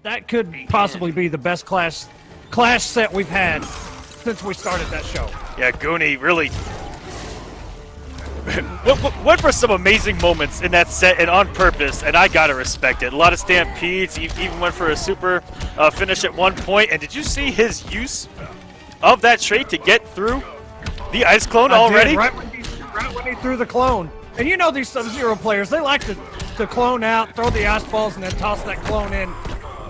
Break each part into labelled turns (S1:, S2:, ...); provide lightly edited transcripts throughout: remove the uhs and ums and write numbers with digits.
S1: that could possibly be the best clash set we've had since we started that show.
S2: Yeah, Goonie really went for some amazing moments in that set and on purpose, and I gotta respect it. A lot of stampedes, he even went for a super finish at one point, and did you see his use of that trait to get through the ice clone already?
S1: Right when he threw the clone. And you know these Sub-Zero players, they like to clone out, throw the ice balls, and then toss that clone in.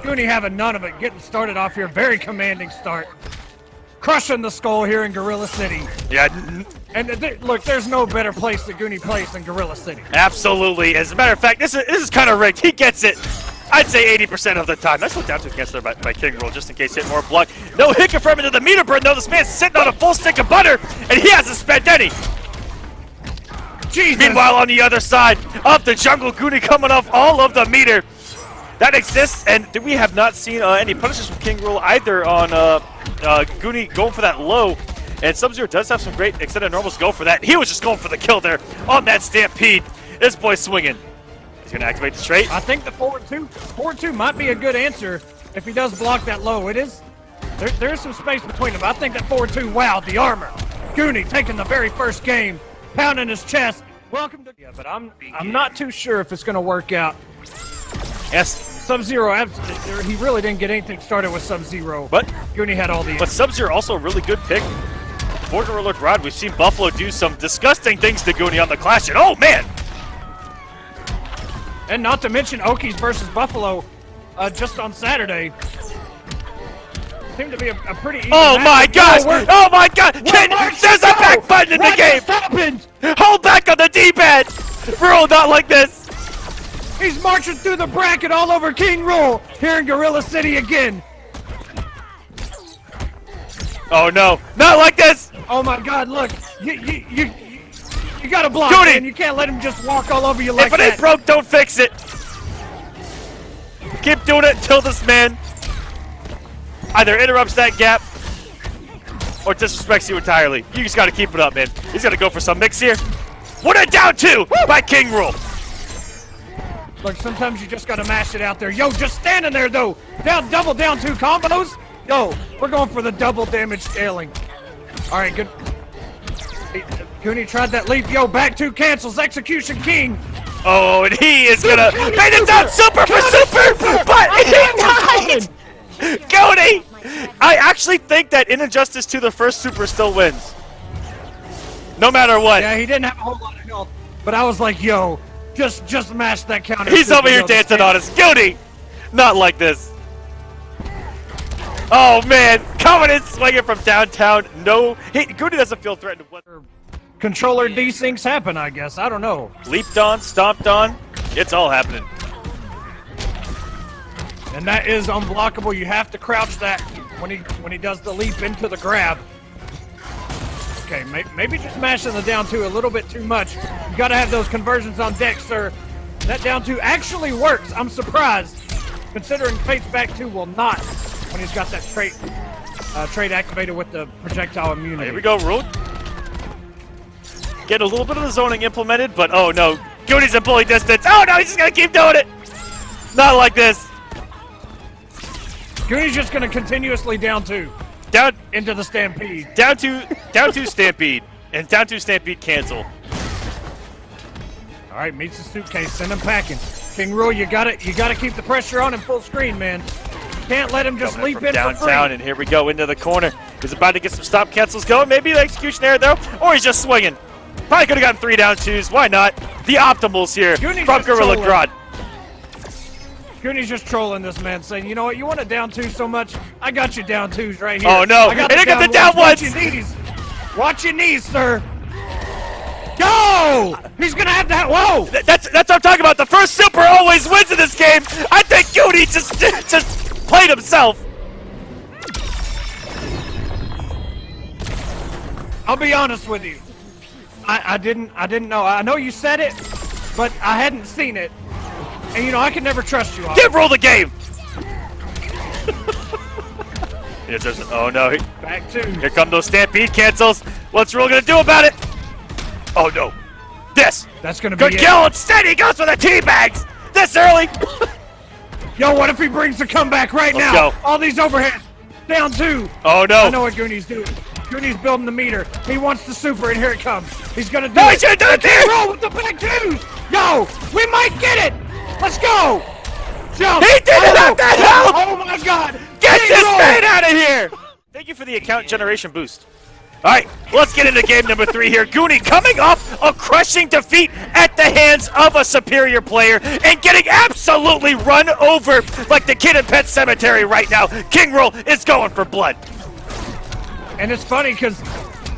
S1: Goonie having none of it, getting started off here, very commanding start. Crushing the skull here in Gorilla City.
S2: Yeah.
S1: And look, there's no better place that Goonie plays than Gorilla City.
S2: Absolutely. As a matter of fact, this is kind of rigged. He gets it, I'd say 80% of the time. Nice little down to cancel there by King Ruel, just in case he hit more block. No hit confirmed into the meter burn, though. This man's sitting on a full stick of butter, and he hasn't spent any.
S1: Jesus.
S2: Meanwhile, on the other side of the jungle, Goonie coming off all of the meter. That exists, and we have not seen any punishes from King Ruel either on Goonie going for that low. And Sub-Zero does have some great extended normals go for that. He was just going for the kill there on that stampede. This boy's swinging. He's going to activate the trait.
S1: I think the forward two might be a good answer if he does block that low. It is. There is some space between them. I think that forward two, wow, the armor. Goonie taking the very first game, pounding his chest. Welcome to. Yeah, but I'm not too sure if it's going to work out.
S2: Yes.
S1: Sub-Zero, he really didn't get anything started with Sub-Zero.
S2: But
S1: Goonie had all the.
S2: But Sub-Zero also a really good pick for Gorilla Grodd. We've seen Buffalo do some disgusting things to Goonie on the Clash, and oh man!
S1: And not to mention Okies versus Buffalo just on Saturday. Seemed to be a pretty easy
S2: Oh my gosh! Oh my god! There's a back button in the game!
S1: Happened?
S2: Hold back on the D-pad! Ruel, not like this!
S1: He's marching through the bracket all over King Ruel here in Gorilla City again.
S2: Oh no, not like this!
S1: Oh my god, look. You gotta block,
S2: Goonie.
S1: man. You can't let him just walk all over you like that.
S2: If it ain't broke, don't fix it! Keep doing it until this man either interrupts that gap or disrespects you entirely. You just gotta keep it up, man. He's gonna go for some mix here. What a down two by King Ruel!
S1: Look, sometimes you just gotta mash it out there. Yo, just standing there though. Double down two combos. Yo, we're going for the double damage scaling. All right, good. Goonie tried that leap. Yo, back two cancels. Execution King.
S2: Oh, and he is gonna make it down super for super, but he died. Goonie, I actually think that in Injustice 2, the first super still wins, no matter what.
S1: Yeah, he didn't have a whole lot of health, but I was like, yo. Just mash that counter.
S2: He's over here dancing on us. Goonie! Not like this. Oh, man. Coming in swinging from downtown. No. Goonie doesn't feel threatened.
S1: Controller desyncs happen, I guess. I don't know.
S2: Leaped on, stomped on. It's all happening.
S1: And that is unblockable. You have to crouch that when he does the leap into the grab. Okay, maybe just mashing the down two a little bit too much. You got to have those conversions on deck, sir. That down two actually works. I'm surprised, considering Fate's back two will not when he's got that trait activated with the projectile immunity.
S2: Here we go, Ruel. Get a little bit of the zoning implemented, but oh no, Goonie's in bully distance. Oh no, he's just gonna keep doing it. Not like this.
S1: Goonie's just gonna continuously down two.
S2: Down
S1: into the stampede.
S2: Down two stampede, and down two stampede cancel.
S1: All right, meets the suitcase, send him packing. King Ruel, you gotta keep the pressure on him full screen, man. Can't let him just leap in
S2: downtown,
S1: for free.
S2: and here we go into the corner. He's about to get some stop cancels going. Maybe the execution error though, or he's just swinging. Probably could have gotten 3 down twos. Why not? The optimals here
S1: Goonie's
S2: from Gorilla Grodd.
S1: Goonie's just trolling this man, saying, you know what, you want to down two so much? I got you down twos right here.
S2: Oh no, and I got the down ones!
S1: Watch your knees, sir. Go! He's gonna have that, whoa!
S2: That's what I'm talking about. The first super always wins in this game. I think Goonie just played himself.
S1: I'll be honest with you. I didn't know. I know you said it, but I hadn't seen it. And you know, I can never trust you.
S2: Give Ruel the game! Oh no,
S1: back two.
S2: Here come those stampede cancels. What's Ruel gonna do about it? Oh no. This!
S1: That's gonna be
S2: good kill! Instead he goes for the teabags! This early!
S1: Yo, what if he brings the comeback right
S2: Let's
S1: now?
S2: go.
S1: All these overheads. Down 2.
S2: Oh, no.
S1: I know what Goonie's doing. Goonie's building the meter. He wants the super, and here it comes. He's gonna do
S2: No,
S1: it.
S2: he should've done it there.
S1: Roll with the back 2s. Yo, we might get it. Let's go. Jump.
S2: He didn't have that help.
S1: Oh my God.
S2: Get
S1: Big
S2: this
S1: roll.
S2: man out of here! Thank you for the account generation boost. All right, let's get into game number 3 here. Goonie coming off a crushing defeat at the hands of a superior player and getting absolutely run over like the kid in Pet Cemetery right now. King Ruel is going for blood.
S1: And it's funny because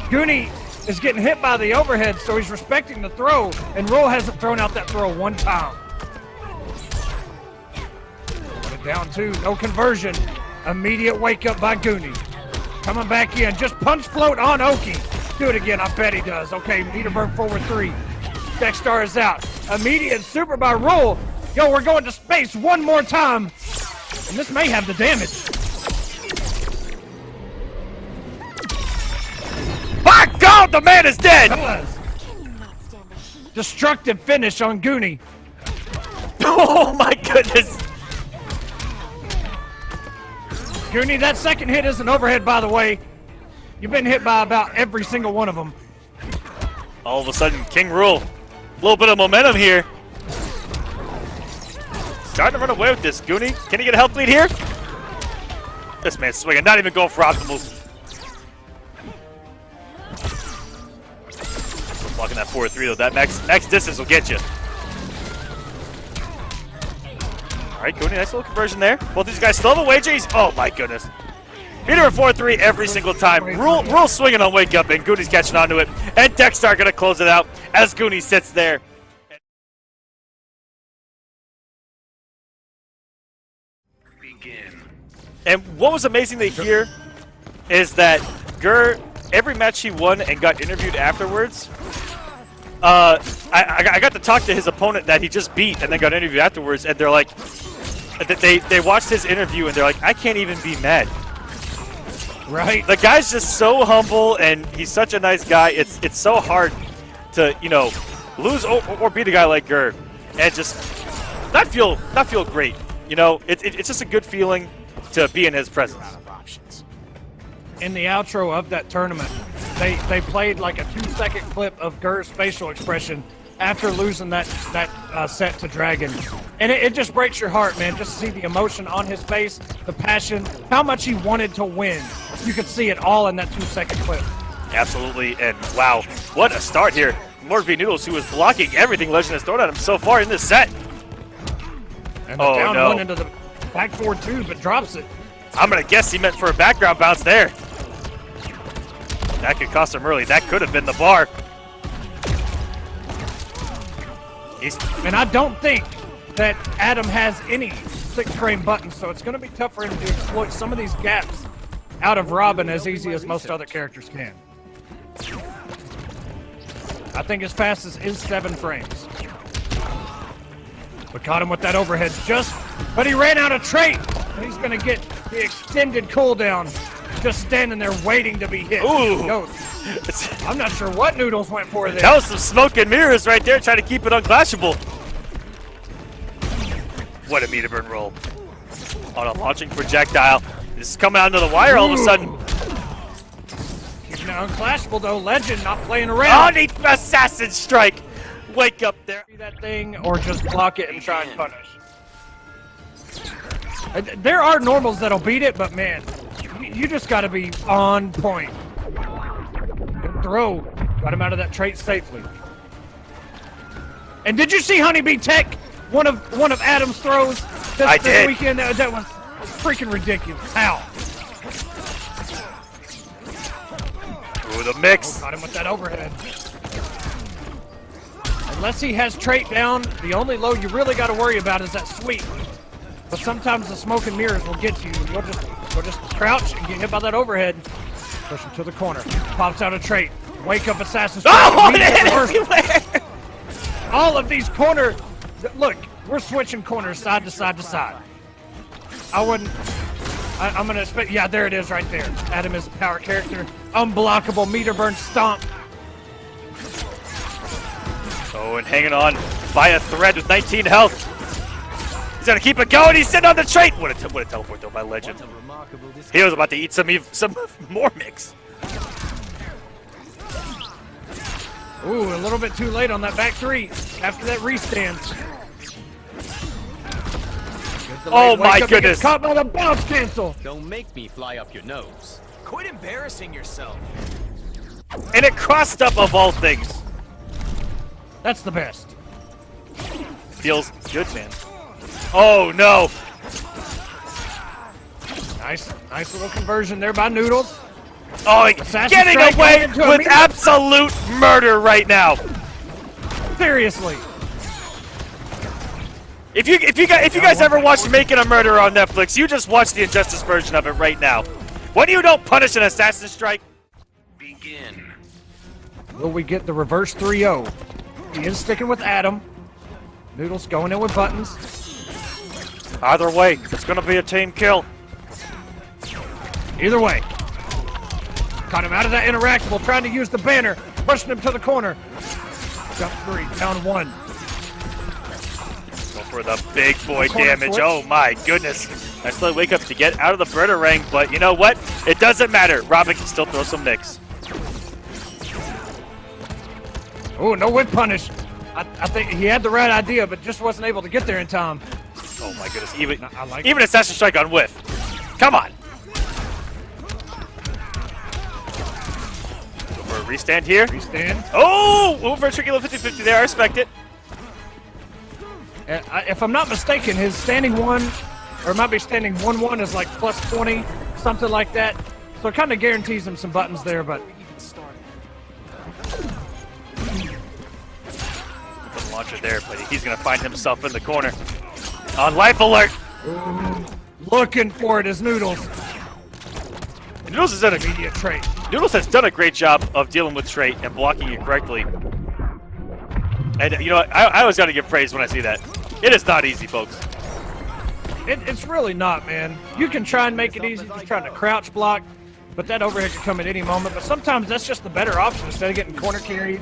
S1: Goonie is getting hit by the overhead, so he's respecting the throw, and Ruel hasn't thrown out that throw one time. Put it down 2, no conversion. Immediate wake up by Goonie. Coming back in, just punch float on Oki. Do it again, I bet he does. Okay, meter burn forward 3. Dexstar is out. Immediate super by Ruel. Yo, we're going to space one more time. And this may have the damage.
S2: By God, the man is dead!
S1: Destructive finish on Goonie.
S2: Oh my goodness!
S1: Goonie, that second hit is an overhead, by the way. You've been hit by about every single one of them.
S2: All of a sudden, King Ruel, a little bit of momentum here. Starting to run away with this, Goonie. Can he get a health lead here? This man's swinging, not even going for optimals. Blocking that 4-3 though, that max distance will get you. All right, Goonie, nice little conversion there. Both these guys still have a WOTG. Oh my goodness. Meter 4-3 every single time. Ruel swinging on wake up, and Goonie's catching onto it. And Dexstar gonna close it out as Goonie sits there. Begin. And what was amazing to hear is that every match he won and got interviewed afterwards, I got to talk to his opponent that he just beat and then got interviewed afterwards, and they're like, they watched his interview and they're like, I can't even be mad.
S1: Right.
S2: The guy's just so humble and he's such a nice guy. It's so hard to, you know, lose or beat a guy like Gur and just not feel great. You know, it's just a good feeling to be in his presence.
S1: In the outro of that tournament, they played like a 2-second clip of Gur's facial expression after losing that set to Dragon. And it just breaks your heart, man, just to see the emotion on his face, the passion, how much he wanted to win. You could see it all in that 2-second clip.
S2: Absolutely, and wow, what a start here. Morphe Noodles, who was blocking everything Legend has thrown at him so far in this set.
S1: And the down one into the back 4-2, but drops it.
S2: I'm going to guess he meant for a background bounce there. That could cost him early. That could have been the bar.
S1: And I don't think that Adam has any 6-frame buttons, so it's going to be tough for him to exploit some of these gaps out of Robin as easy as most other characters can. I think his fastest is 7 frames. But caught him with that overhead but he ran out of trait. And he's going to get the extended cooldown just standing there waiting to be hit.
S2: Ooh.
S1: Yo, I'm not sure what Noodles went for there.
S2: That was some smoke and mirrors right there, trying to keep it unclashable. What a meter burn roll. On a launching projectile. This is coming out into the wire all of a sudden.
S1: He's now unclashable though. Legend not playing around.
S2: Oh, the assassin strike. Wake up there.
S1: That thing or just block it and try and punish. There are normals that'll beat it, but man, you just got to be on point. Good throw. Got him out of that trait safely. And did you see Honeybee Tech? One of Adam's throws this weekend. That was freaking ridiculous. How?
S2: Ooh, the mix.
S1: Got him with that overhead. Unless he has trait down, the only low you really got to worry about is that sweep. But sometimes the smoke and mirrors will get you. You'll just crouch and get hit by that overhead. Push him to the corner. Pops out a trait. Wake up assassin.
S2: Oh, everywhere!
S1: All of these corners. Look, we're switching corners side to side to side. I'm going to expect. Yeah, there it is right there. Adam is a power character. Unblockable meter burn stomp.
S2: Oh, and hanging on by a thread with 19 health. He's gonna keep it going. He's sitting on the trait. What a teleport though by Legend. He was about to eat some more mix.
S1: Ooh, a little bit too late on that back three after that restand.
S2: Oh my goodness.
S1: Caught by the bounce cancel.
S3: Don't make me fly up your nose.
S4: Quit embarrassing yourself.
S2: And it crossed up of all things.
S1: That's the best.
S2: Feels good, man. Oh no.
S1: Nice little conversion there by Noodles.
S2: Oh, getting away with
S1: immediate
S2: absolute murder right now.
S1: Seriously.
S2: If you guys ever watched Making a Murderer on Netflix, you just watch the Injustice version of it right now. When you don't punish an assassin strike,
S4: Begin.
S1: Will we get the reverse 3-0? He is sticking with Adam. Noodles going in with buttons.
S2: either way, it's gonna be a team kill.
S1: Either way. Caught him out of that interactable, trying to use the banner, pushing him to the corner. Jump 3, down 1.
S2: Go for the big boy damage. Switch. Oh my goodness. Nice little wake up to get out of the Murderang, but you know what? It doesn't matter. Robin can still throw some nicks.
S1: Oh, no whip punish. I think he had the right idea, but just wasn't able to get there in time.
S2: Oh my goodness. Even Assassin Strike on whiff. Come on. Go for a restand here.
S1: Restand.
S2: Oh! Over a tricky little 50-50 there. I respect it.
S1: If I'm not mistaken, his standing 1, or it might be standing 1-1 is like plus 20, something like that. So it kind of guarantees him some buttons there, but...
S2: The launcher there, but he's going to find himself in the corner. On life alert!
S1: Looking for it is Noodles.
S2: Noodles has done
S1: Immediate trait.
S2: Noodles has done a great job of dealing with trait and blocking it correctly. And you know what? I always got to give praise when I see that. It is not easy, folks.
S1: It's really not, man. You can try and make it easy, just trying to crouch block, but that overhead can come at any moment. But sometimes that's just the better option instead of getting corner carried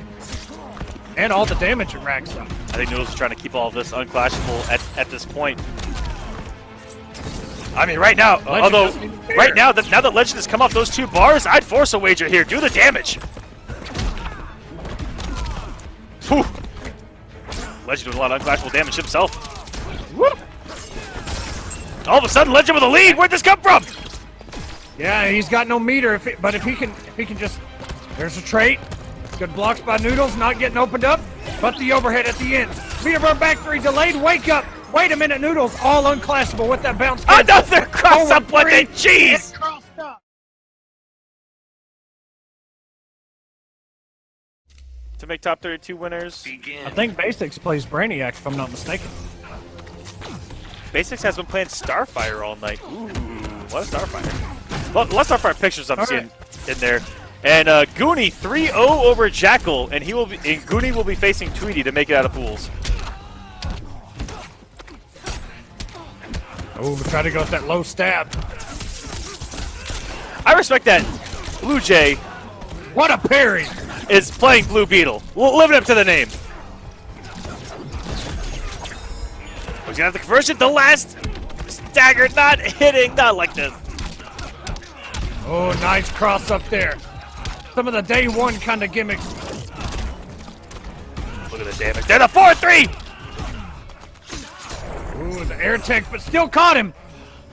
S1: and all the damage it racks up.
S2: I think Noodles is trying to keep all of this unclashable at this point. I mean, right now, now that Legend has come off those 2 bars, I'd force a wager here. Do the damage. Whew. Legend doing a lot of unclashable damage himself. Woo. All of a sudden, Legend with a lead. Where'd this come from?
S1: Yeah, he's got no meter. But if he can just, there's a trait. Good blocks by Noodles, not getting opened up, but the overhead at the end. Meter burn back 3 delayed. Wake up. Wait a minute, Noodles. All unclashable with that bounce.
S2: Another cross up with the cheese. To make top 32 winners.
S4: Begin.
S1: I think BasicS plays Brainiac, if I'm not mistaken.
S2: BasicS has been playing Starfire all night. Ooh, what a Starfire. Well, lots of Starfire pictures I'm seeing in there. And Goonie 3-0 over Jackal, and Goonie will be facing Tweedy to make it out of pools.
S1: Oh, we try to go with that low stab.
S2: I respect that. Blue Jay.
S1: What a parry!
S2: Is playing Blue Beetle. Living up to the name. He's gonna have the conversion. The last stagger not hitting. Not like this.
S1: Oh, nice cross up there. Some of the day 1 kind of gimmicks.
S2: Look at the damage. Then a 4-3!
S1: Ooh, the air tech, but still caught him.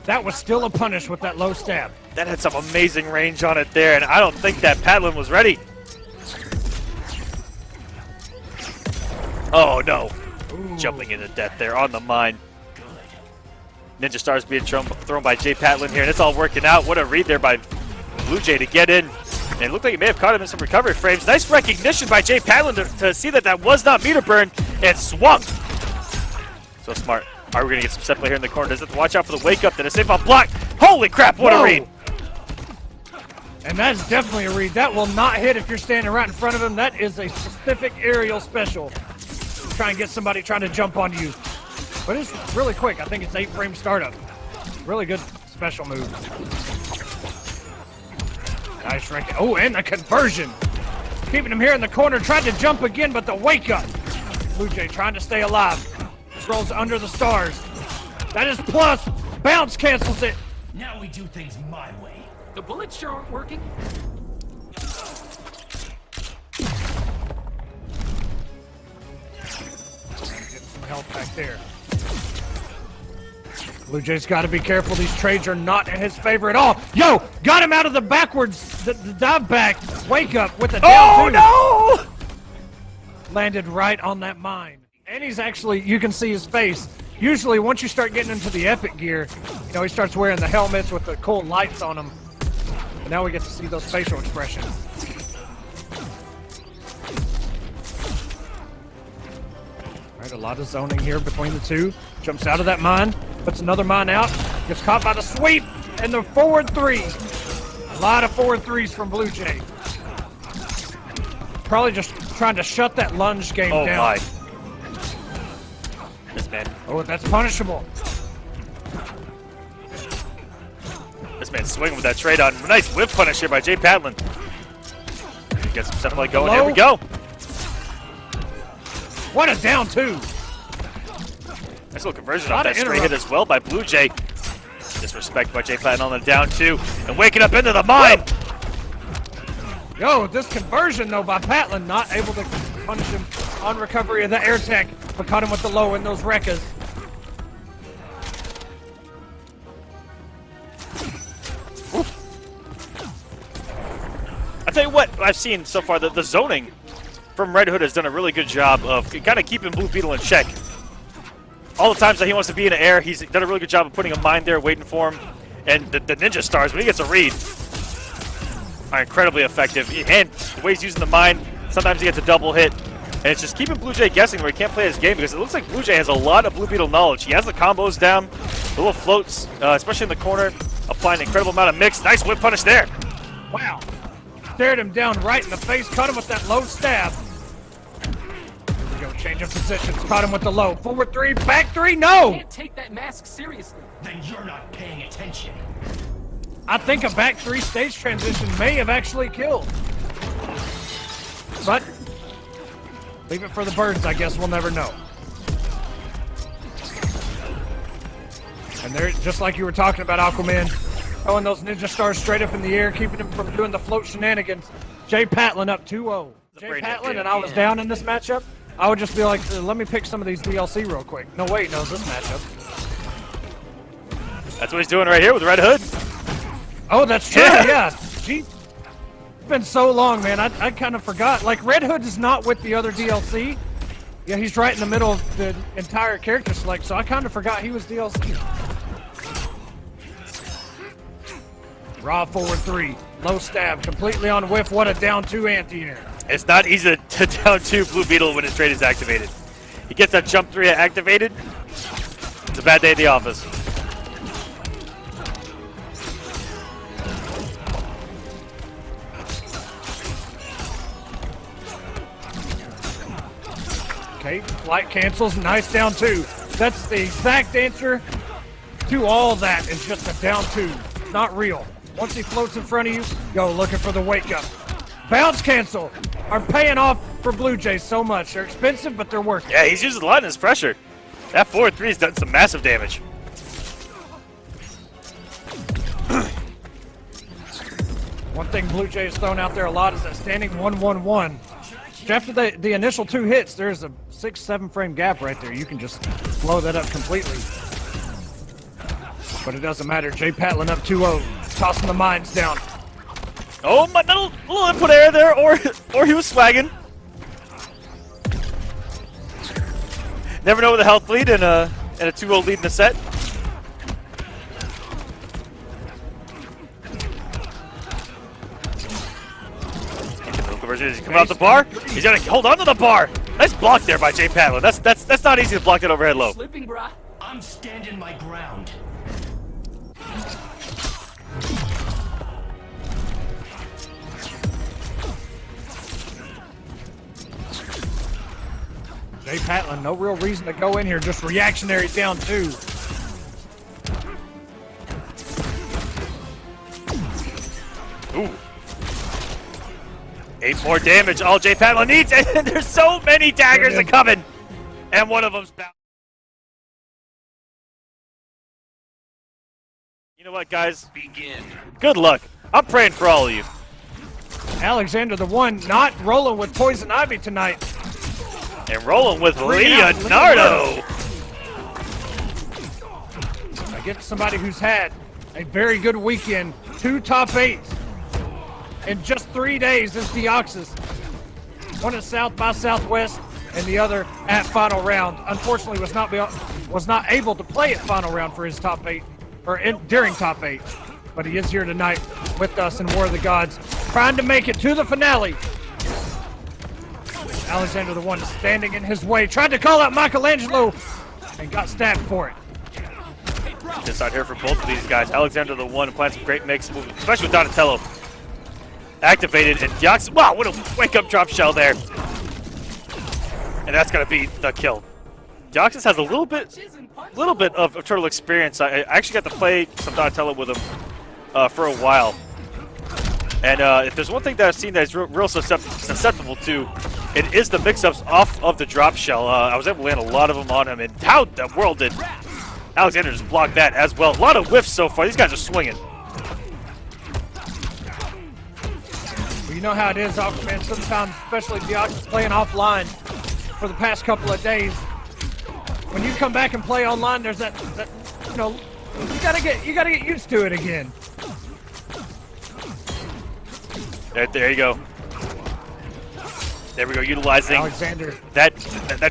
S1: That was still a punish with that low stab.
S2: That had some amazing range on it there, and I don't think that Patlin was ready. Oh, no. Ooh. Jumping into death there on the mine. Ninja Stars being thrown by Jay Patlin here, and it's all working out. What a read there by Blue Jay to get in. And it looked like he may have caught him in some recovery frames. Nice recognition by Jay Patlin to see that was not meter burn and swung. So smart. All right, we're going to get some set play here in the corner. Does have to watch out for the wake up. Then a safe on block. Holy crap, what a read.
S1: And that's definitely a read. That will not hit if you're standing right in front of him. That is a specific aerial special. Try and get somebody trying to jump on you. But it's really quick. I think it's 8-frame startup. Really good special move. Nice rank. Oh, and the conversion. Keeping him here in the corner. Tried to jump again, but the wake up. Blue Jay trying to stay alive. Just rolls under the stars. That is plus. Bounce cancels it.
S5: Now we do things my way.
S6: The bullets sure aren't working.
S1: Some health back there. Blue Jay's got to be careful. These trades are not in his favor at all. Yo, got him out of the backwards, the dive back. Wake up with a down two.
S2: Oh, no!
S1: Landed right on that mine. And he's actually, you can see his face. Usually, once you start getting into the epic gear, you know, he starts wearing the helmets with the cool lights on them. But now we get to see those facial expressions. All right, a lot of zoning here between the two. Jumps out of that mine, puts another mine out, gets caught by the sweep, and the forward three. A lot of forward threes from Blue Jay. Probably just trying to shut that lunge game down.
S2: Oh my. This man.
S1: Oh, that's punishable.
S2: This man's swinging with that trade on. Nice whip punish here by Jay Patlin. Gets some stuff like going.
S1: Hello?
S2: Here we go.
S1: What a down two.
S2: Nice little conversion off that straight hit as well by Blue Jay. Disrespect by Jay Patlin on the down two. And waking up into the mine.
S1: Yo, this conversion, though, by Patlin, not able to punish him on recovery of the air tech, but caught him with the low in those Rekkas.
S2: I'll tell you what I've seen so far, the zoning from Red Hood has done a really good job of kind of keeping Blue Beetle in check. All the times that he wants to be in the air, he's done a really good job of putting a mine there, waiting for him. And the ninja stars, when he gets a read, are incredibly effective. And the way he's using the mine, sometimes he gets a double hit. And it's just keeping Blue Jay guessing where he can't play his game, because it looks like Blue Jay has a lot of Blue Beetle knowledge. He has the combos down, the little floats, especially in the corner, applying an incredible amount of mix. Nice whip punish there.
S1: Wow. Stared him down right in the face, caught him with that low stab. Here we go, change of positions, caught him with the low. Forward three, back three, no!
S6: Can't take that mask seriously.
S5: Then you're not paying attention.
S1: I think a back three stage transition may have actually killed. But leave it for the birds, I guess. We'll never know. And they're just like you were talking about, Aquaman, throwing those ninja stars straight up in the air, keeping him from doing the float shenanigans. Jay Patlin up 2-0. Jay Patlin and I was down in this matchup, I would just be like, let me pick some of these DLC real quick. No way he knows this matchup.
S2: That's what he's doing right here with Red Hood.
S1: Oh, that's true, yeah. Gee, it's been so long, man. I kind of forgot. Like, Red Hood is not with the other DLC. Yeah, he's right in the middle of the entire character select, so I kind of forgot he was DLC. Raw forward three. Low stab. Completely on whiff. What a down two anti-air.
S2: It's not easy to down two Blue Beetle when his trade is activated. He gets that jump three activated. It's a bad day at the office.
S1: Okay, flight cancels. Nice down two. That's the exact answer to all that. Is just a down two. Not real. Once he floats in front of you, go looking for the wake up. Bounce cancel are paying off for Blue Jays so much. They're expensive, but they're working.
S2: Yeah, he's using a lot in his pressure. That 4-3 has done some massive damage.
S1: One thing Blue Jay has thrown out there a lot is that standing 1-1-1. After the initial two hits, there's a 6-7 frame gap right there. You can just blow that up completely. But it doesn't matter. Jay Patlin up 2-0, tossing the mines down.
S2: Oh, my little input error there, or he was swagging. Never know with a health lead and a 2-0 lead in the set. He's coming out the bar. He's gonna hold on to the bar. Nice block there by Jay Patlin. That's not easy to block that overhead low.
S6: Slipping, brah.
S5: I'm standing my ground.
S1: Jay Patlin, no real reason to go in here, just reactionary down two.
S2: Ooh. 8 more damage, all Jay Patlin needs, and there's so many daggers coming, and one of them's bound. You know what, guys?
S4: Begin.
S2: Good luck. I'm praying for all of you.
S1: Alexander the One not rolling with Poison Ivy tonight.
S2: And rolling with
S1: Bring it out,
S2: Leonardo.
S1: I get somebody who's had a very good weekend. 2 top 8s in just 3 days is Deoxys. One at South by Southwest and the other at Final Round. Unfortunately, was not able to play at Final Round for his top 8 or during top 8. But he is here tonight with us in War of the Gods, trying to make it to the finale. Alexander the One standing in his way, tried to call out Michelangelo and got stabbed for it.
S2: Just out here for both of these guys. Alexander the One playing some great mix moves, especially with Donatello activated, and Deoxys. Wow, what a wake-up drop shell there. And that's gonna be the kill. Deoxys has a little bit of turtle experience. I actually got to play some Donatello with him for a while. And if there's one thing that I've seen that is real susceptible to, it is the mix-ups off of the drop shell. I was able to land a lot of them on him, and how the world did Alexander just blocked that as well. A lot of whiffs so far. These guys are swinging.
S1: Well, you know how it is, Aquaman. Sometimes, especially Deoxys playing offline for the past couple of days, when you come back and play online, there's that you know, you gotta get used to it again.
S2: There you go. There we go, utilizing
S1: Alexander.
S2: That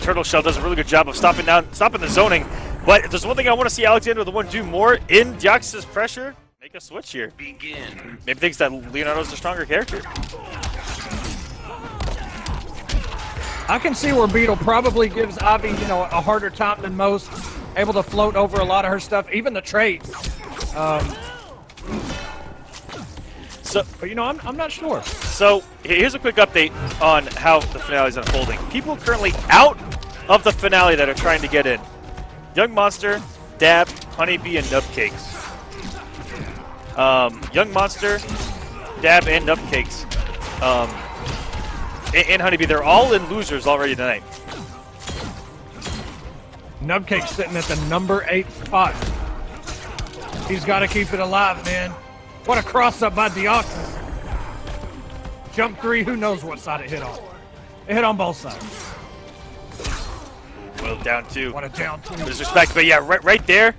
S2: turtle shell does a really good job of stopping the zoning. But if there's one thing I want to see Alexander the One do more in Deoxys' pressure, make a switch here.
S4: Begin.
S2: Maybe thinks that Leonardo's a stronger character.
S1: I can see where Beetle probably gives Ivy, you know, a harder time than most, able to float over a lot of her stuff, even the trades. But you know, I'm not sure.
S2: So here's a quick update on how the finale is unfolding. People currently out of the finale that are trying to get in: Young Monster, Dab, Honeybee, and Nubcakes. Young Monster, Dab, and Nubcakes. And Honeybee, they're all in losers already tonight.
S1: Nubcake's sitting at the number 8 spot. He's got to keep it alive, man. What a cross-up by Deoxys. Jump 3, who knows what side it hit on. It hit on both sides.
S2: Well, down 2.
S1: What a down 2.
S2: Disrespect, but yeah, right there.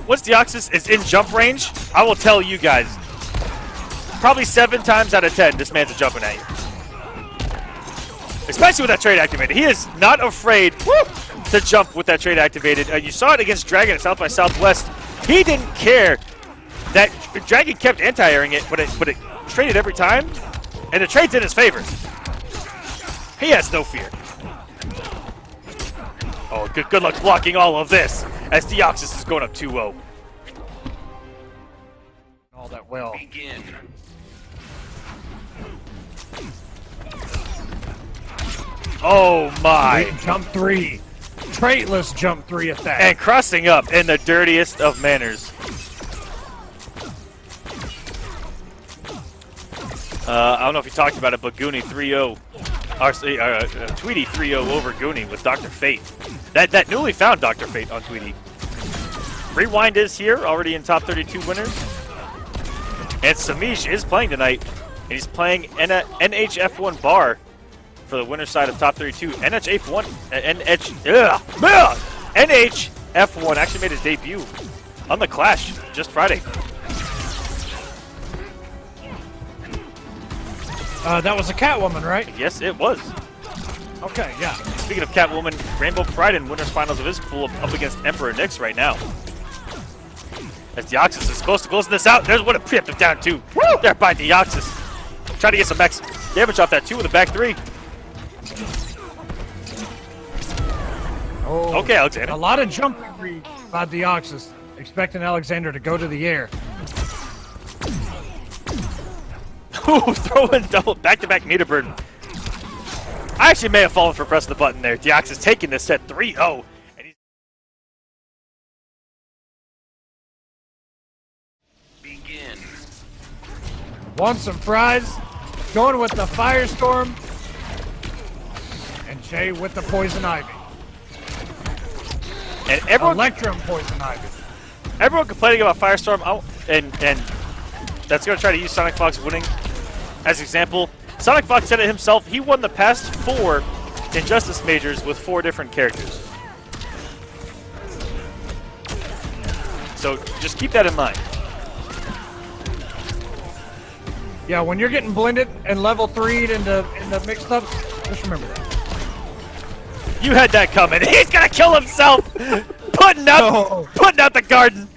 S2: Once Deoxys is in jump range, I will tell you guys, probably 7 times out of 10, this man's jumping at you. Especially with that trade activated. He is not afraid to jump with that trade activated. You saw it against Dragon at South by Southwest. He didn't care that Dragon kept anti-airing it, but it traded every time, and the trade's in his favor. He has no fear. Oh, good luck blocking all of this as Deoxys is going up 2-0.
S1: All that well.
S4: Begin.
S2: Oh my.
S1: Jump 3. Traitless jump 3 at that.
S2: And crossing up in the dirtiest of manners. I don't know if you talked about it, but Goonie 3-0. Tweedy 3-0 over Goonie with Dr. Fate. That newly found Dr. Fate on Tweedy. Rewind is here, already in top 32 winners. And Samij is playing tonight. And he's playing NHF1 bar for the winner's side of top 32. NHF1 actually made his debut on the Clash just Friday.
S1: That was a Catwoman, right?
S2: Yes, it was.
S1: Okay, yeah.
S2: Speaking of Catwoman, Rainbow Pride in winners finals of his pool up against Emperor Nyx right now. As Deoxys is close to closing this out. There's what a preemptive down 2. Woo! There by Deoxys. Trying to get some max damage off that 2 with a back 3.
S1: Oh,
S2: okay, Alexander.
S1: A lot of jumping by Deoxys, expecting Alexander to go to the air.
S2: Ooh, throwing double back-to-back meter burn. I actually may have fallen for pressing the button there. Deoxys taking this set 3-0. And he's
S4: Begin.
S1: Wansomefries going with the Firestorm. And Jay with the Poison Ivy.
S2: And everyone,
S1: Electrum Poison Ivy.
S2: everyone complaining about Firestorm, and that's going to try to use Sonic Fox winning as example. Sonic Fox said it himself. He won the past 4 Injustice Majors with 4 different characters. So just keep that in mind.
S1: Yeah, when you're getting blended and level 3'd into mixed ups, just remember that.
S2: You had that coming. He's gonna kill himself, putting out the garden.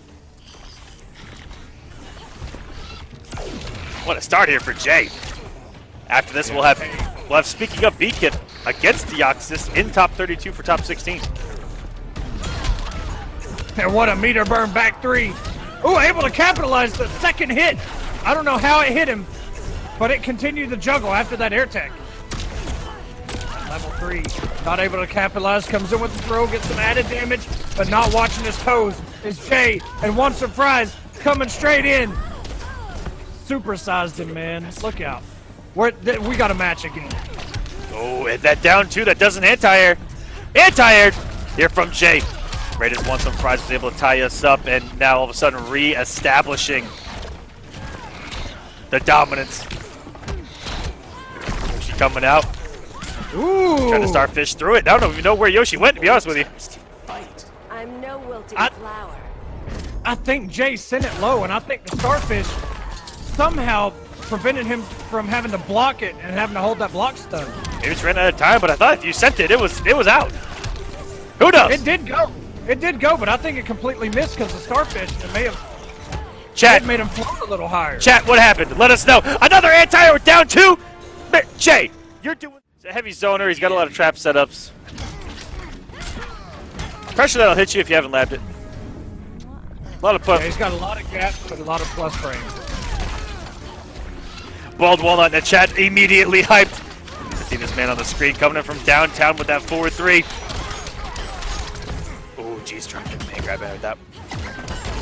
S2: What a start here for Jay. After this, we'll have speaking of Beacon against Deoxys in top 32 for top 16.
S1: And what a meter burn back 3. Ooh, able to capitalize the second hit. I don't know how it hit him, but it continued the juggle after that air tech. Level 3, not able to capitalize, comes in with the throw, gets some added damage, but not watching his toes is Jay, and Wansomefries coming straight in. Supersized him, man. Look out. We got a match again.
S2: Oh, and that down 2 that doesn't anti-air. Anti-air here from Jay. Raiden Wansomefries was able to tie us up, and now all of a sudden re-establishing the dominance. Yoshi coming out.
S1: Ooh.
S2: Trying to starfish through it. I don't even know where Yoshi went, to be honest with you.
S7: I'm no wilting flower.
S1: I think Jay sent it low, and I think the starfish somehow prevented him from having to block it and having to hold that block stun.
S2: Maybe it's ran out of time, but I thought if you sent it, it was out. Who knows?
S1: It did go. It did go, but I think it completely missed because the starfish may have made him float a little higher.
S2: Chat, what happened? Let us know. Another anti-air down 2. Jay, you're doing. He's a heavy zoner. He's got a lot of trap setups. Pressure that'll hit you if you haven't labbed it. A lot of puff.
S1: Yeah, he's got a lot of gaps, but a lot of plus frames.
S2: Bald Walnut in the chat immediately hyped. See this man on the screen coming in from downtown with that forward 3. Oh, geez, trying to get the man grab out of that.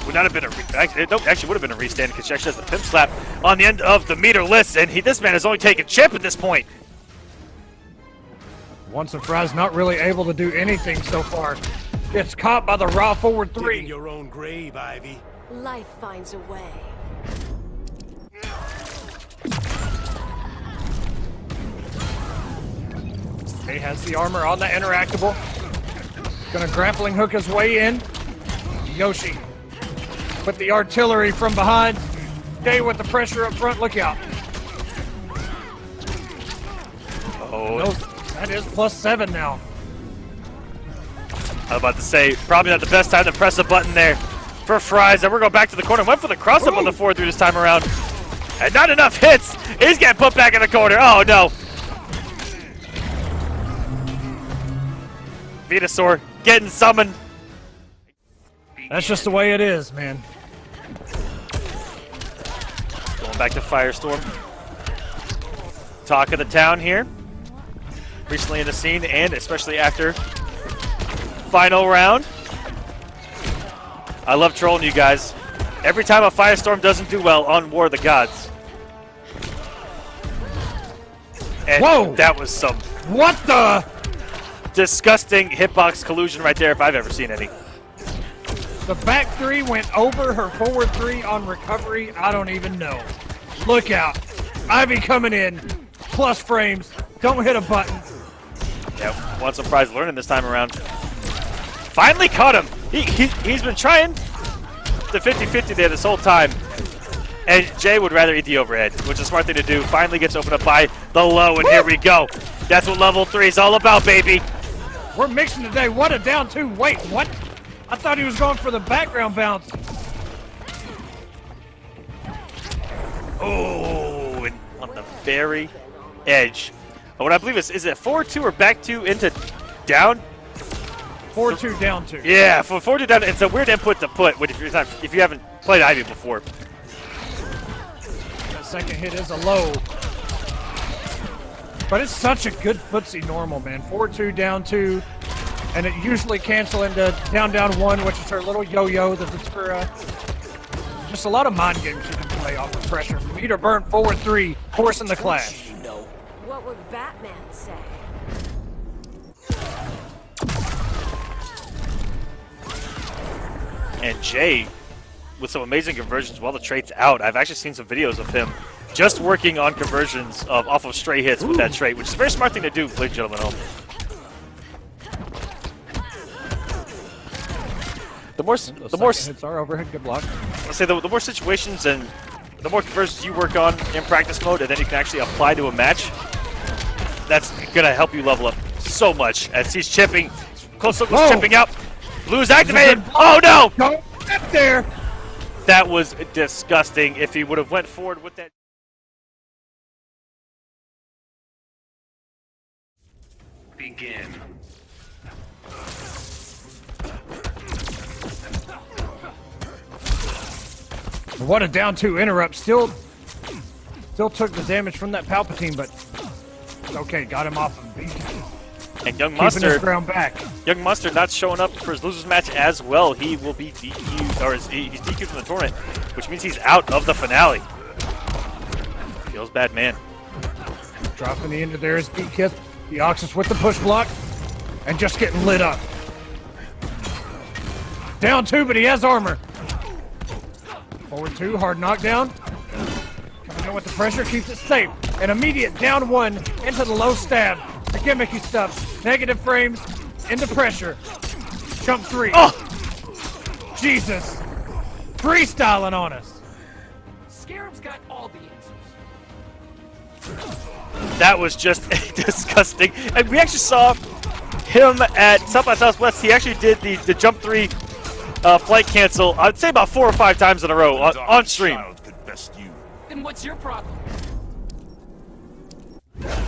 S2: Would not have been actually would have been a restand because she actually has the pimp slap on the end of the meter list, and this man is only taking chip at this point.
S1: Wansomefries not really able to do anything so far. Gets caught by the raw forward 3.
S5: Digging your own grave, Ivy.
S7: Life finds a way.
S1: He has the armor on the interactable. Gonna grappling hook his way in. Yoshi with the artillery from behind. Jay with the pressure up front. Look out.
S2: Oh,
S1: No, that is +7 now.
S2: I was about to say, probably not the best time to press a button there for Fries. And we're going back to the corner. Went for the cross-up on the forward 3 this time around. And not enough hits. He's getting put back in the corner. Oh, no. Venusaur getting summoned.
S1: That's just the way it is, man.
S2: Going back to Firestorm. Talk of the town here. Recently in the scene, and especially after final round. I love trolling you guys. Every time a Firestorm doesn't do well on War of the Gods. And
S1: Whoa!
S2: That was some
S1: What the?
S2: disgusting hitbox collusion right there if I've ever seen any.
S1: The back 3 went over her forward 3 on recovery. I don't even know. Look out. Ivy coming in. Plus frames. Don't hit a button.
S2: Yeah, Wansomefries learning this time around. Finally caught him. He's been trying the 50-50 there this whole time. And Jay would rather eat the overhead, which is a smart thing to do. Finally gets opened up by the low, and here we go. That's what level 3 is all about, baby.
S1: We're mixing today. What a down 2. Wait, what? I thought he was going for the background bounce.
S2: Oh, and on the very edge. What I believe is it forward 2 or back 2 into down?
S1: Forward 2, down 2.
S2: Yeah, for forward 2 down. It's a weird input to put if you haven't played Ivy before.
S1: That second hit is a low. But it's such a good footsie normal, man. Forward 2, down 2. And it usually cancel into down 1, which is her little yo-yo that it's for just a lot of mind games you can play off of pressure. Meter burn forward 3, forcing the clash.
S7: What would Batman say?
S2: And Jay, with some amazing conversions while the trait's out. I've actually seen some videos of him just working on conversions off of stray hits with that trait, which is a very smart thing to do, ladies and gentlemen. The more
S1: hits are overhead. Good block.
S2: Let's say the more situations and the more conversions you work on in practice mode, and then you can actually apply to a match, that's gonna help you level up so much. As he's chipping, close up was chipping out. Blue's activated. Oh no!
S1: Don't get there.
S2: That was disgusting. If he would have went forward with that.
S4: Begin.
S1: What a down 2 interrupt. Still took the damage from that Palpatine, but okay, got him off of Beetle.
S2: And Young
S1: Keeping his
S2: Mustard,
S1: ground back.
S2: Young Mustard not showing up for his losers match as well. He will be DQ'd, or he's DQ'd from the tournament, which means he's out of the finale. Feels bad, man.
S1: Dropping the into there is Beetle. Deoxys with the push block, and just getting lit up. Down 2, but he has armor. Forward 2, hard knockdown. Coming in with the pressure, keeps it safe. An immediate down 1 into the low stab. The gimmicky stuff. Negative frames into pressure. Jump 3.
S2: Oh!
S1: Jesus. Freestyling on us.
S6: Scarab's got all the answers.
S2: That was just disgusting. And we actually saw him at South by Southwest. He actually did the jump 3 flight cancel, I'd say about 4 or 5 times in a row on stream.
S6: Then what's your problem?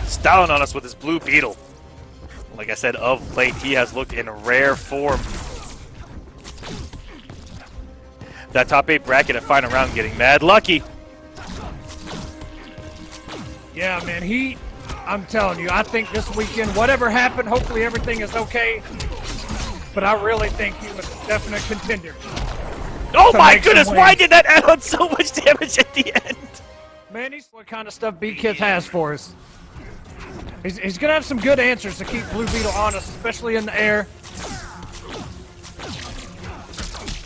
S2: Styling on us with his blue Beetle. Like I said, of late, he has looked in rare form. That top 8 bracket at final round getting mad lucky.
S1: Yeah, man, I'm telling you, I think this weekend, whatever happened, hopefully everything is okay. But I really think he was a definite contender.
S2: Oh my goodness, why did that add on so much damage at the end?
S1: Man, he's what kind of stuff B-Kith has for us. He's going to have some good answers to keep Blue Beetle honest, especially in the air.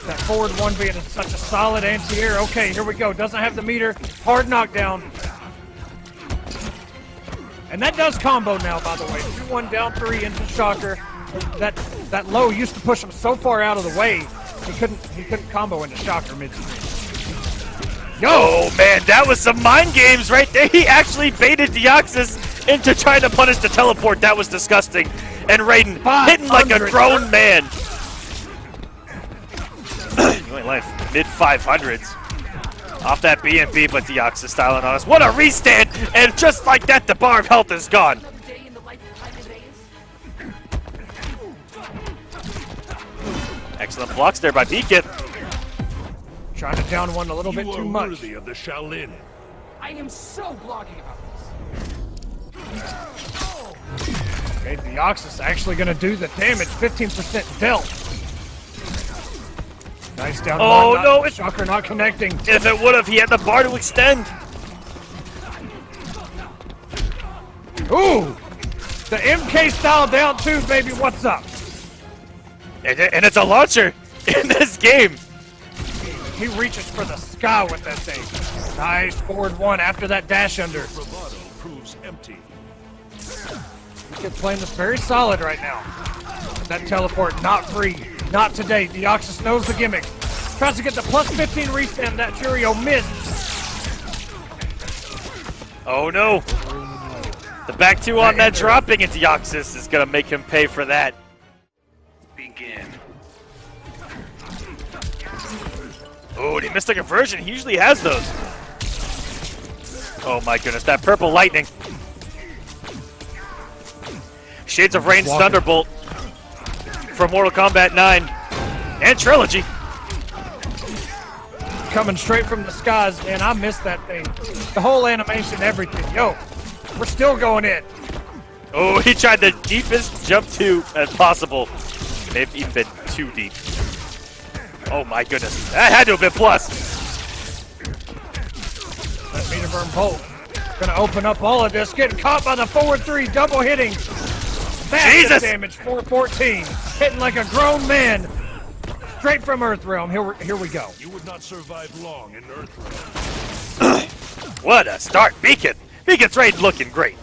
S1: That forward 1 being such a solid anti-air. Okay, here we go. Doesn't have the meter. Hard knockdown. And that does combo now, by the way. 2-1 down 3 into Shocker. That low used to push him so far out of the way, he couldn't combo into Shocker midstream.
S2: Oh man, that was some mind games right there. He actually baited Deoxys into trying to punish the teleport. That was disgusting. And Raiden hitting like a grown man. You ain't life. Mid 500s. Off that BNB, but Deoxys styling on us. What a restand! And just like that, the bar of health is gone. Excellent blocks there by Beacon.
S1: Trying to down 1 a little bit too much.
S5: Worthy of the Shaolin.
S6: I am so blogging about this.
S1: Okay, Deoxys actually going to do the damage. 15% dealt. Nice down 1.
S2: Oh no!
S1: Shocker not connecting.
S2: If it would have, he had the bar to extend.
S1: Ooh! The MK style down 2, baby. What's up?
S2: And it's a launcher in this game.
S1: He reaches for the sky with that thing. Nice forward 1 after that dash under.
S5: Bravado proves empty.
S1: He's playing this very solid right now. That teleport not free. Not today. Deoxys knows the gimmick. Tries to get the plus 15 restand. That Churio missed.
S2: Oh no. The back 2 on that dropping, and Deoxys is going to make him pay for that.
S4: Begin.
S2: Oh, and he missed a conversion. He usually has those. Oh my goodness, that purple lightning. Shades of Rain's Thunderbolt from Mortal Kombat 9 and Trilogy.
S1: Coming straight from the skies, man. I missed that thing. The whole animation, everything. Yo, we're still going in.
S2: Oh, he tried the deepest jump 2 as possible. Maybe even been too deep. Oh my goodness, that had to have been plus.
S1: That meter burn bolt. Gonna open up all of this. Getting caught by the forward 3, double hitting. Massive
S2: Jesus!
S1: damage, 414. Hitting like a grown man. straight from Earthrealm. Here we go.
S5: You would not survive long in Earthrealm.
S2: What a start, Beacon. Beacon's raid looking great.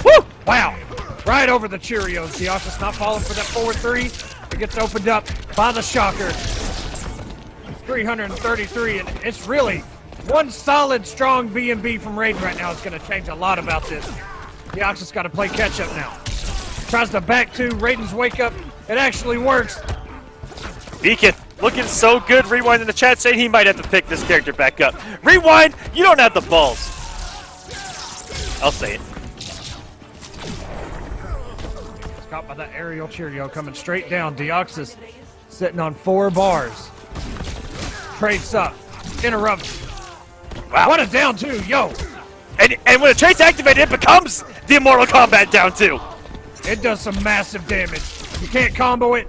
S2: Woo!
S1: Wow. Right over the Cheerios. Deoxys not falling for that 4-3. It gets opened up by the Shocker. 333, and it's really one solid, strong B&B from Raiden right now is going to change a lot about this. Deoxys got to play catch-up now. Tries to back two. Raiden's wake-up. It actually works.
S2: Beacon looking so good. Rewind in the chat saying he might have to pick this character back up. Rewind, you don't have the balls. I'll say it.
S1: Caught by that aerial Cheerio coming straight down. Deoxys sitting on 4 bars. Traits up. Interrupts.
S2: Wow.
S1: What a down two, yo.
S2: And when the trait's activated, it becomes the Immortal Kombat down 2.
S1: It does some massive damage. You can't combo it.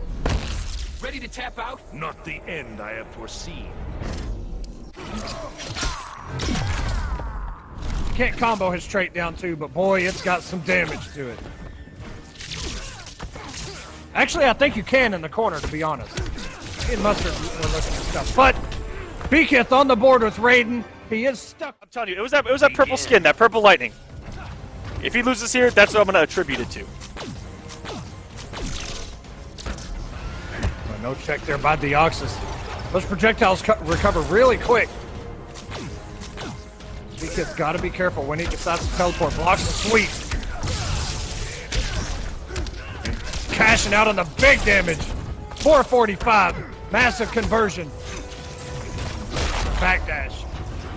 S6: Ready to tap out?
S5: Not the end I have foreseen.
S1: You can't combo his trait down two, but boy, it's got some damage to it. Actually, I think you can in the corner, to be honest. Me and Mustard were looking at stuff. But Beaketh on the board with Raiden. He is stuck.
S2: I'm telling you, it was that purple skin, that purple lightning. If he loses here, that's what I'm going to attribute it to.
S1: No check there by Deoxys. Those projectiles recover really quick. Beaketh's got to be careful when he decides to teleport. Blocks the sweep. Cashing out on the big damage. 445. Massive conversion. Backdash.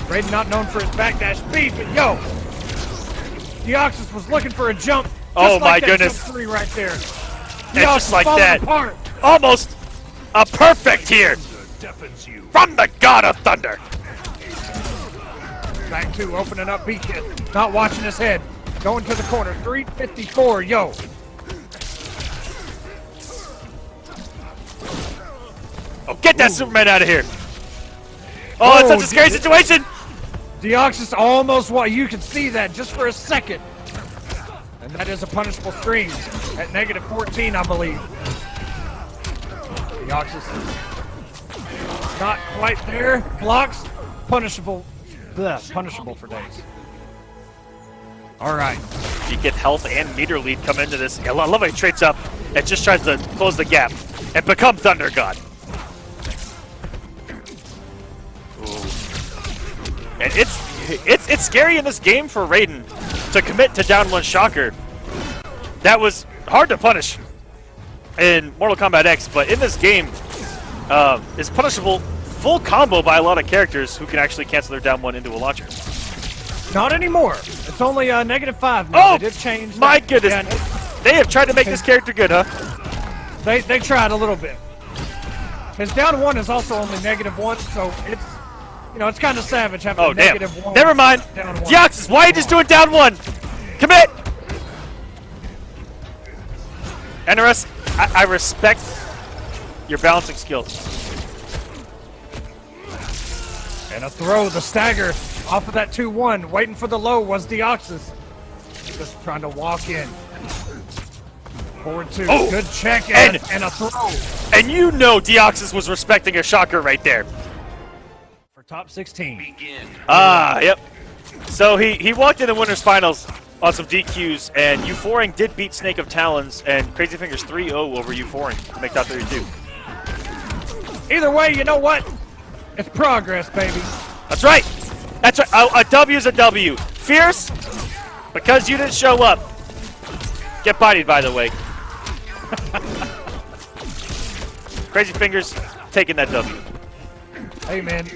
S1: Raiden not known for his backdash speed, but yo! Deoxys was looking for a jump.
S2: Oh
S1: like
S2: my
S1: that
S2: goodness.
S1: Jump 3 right there.
S2: And
S1: Deoxys
S2: just like
S1: falling
S2: that.
S1: apart.
S2: Almost a perfect here
S5: Deafens you.
S2: from the God of Thunder.
S1: Back two, opening up Beaketh. Not watching his head. Going to the corner. 354, yo.
S2: Oh, get that Superman out of here. Oh, it's such a scary situation.
S1: Deoxys almost, you can see that just for a second. And that is a punishable string at -14, I believe. Deoxys not quite there. Blocks, punishable. Bleh, punishable for days. All right.
S2: You get health and meter lead come into this. I love how he trades up and just tries to close the gap and become Thunder God. And it's scary in this game for Raiden to commit to down 1 Shocker. That was hard to punish in Mortal Kombat X, but in this game, it's punishable full combo by a lot of characters who can actually cancel their down 1 into a launcher.
S1: Not anymore. It's only -5 now.
S2: Oh,
S1: they did change.
S2: my
S1: that.
S2: goodness.
S1: Yeah,
S2: They have tried to make this character good, huh?
S1: they tried a little bit. His down 1 is also only -1, so it's, you know, it's kind of savage having
S2: Oh,
S1: a
S2: damn.
S1: -1.
S2: Never mind.
S1: Down 1.
S2: Deoxys, why are you just doing down 1? Commit! NRS, I respect your balancing skills.
S1: And a throw, the stagger off of that 2-1. Waiting for the low was Deoxys. Just trying to walk in. Forward 2.
S2: Oh,
S1: Good check
S2: and
S1: a throw.
S2: And you know Deoxys was respecting a Shocker right there.
S1: For top 16.
S4: Begin.
S2: Yep. So he walked in the winners finals on some DQs, and Euphoring did beat Snake of Talons and CrazyFingers 3-0 over Euphoring to make top 32.
S1: Either way, you know what? It's progress, baby.
S2: That's right. That's right. A W is a W. Fierce, because you didn't show up. Get bodied, by the way. CrazyFingers taking that W.
S1: Hey, man.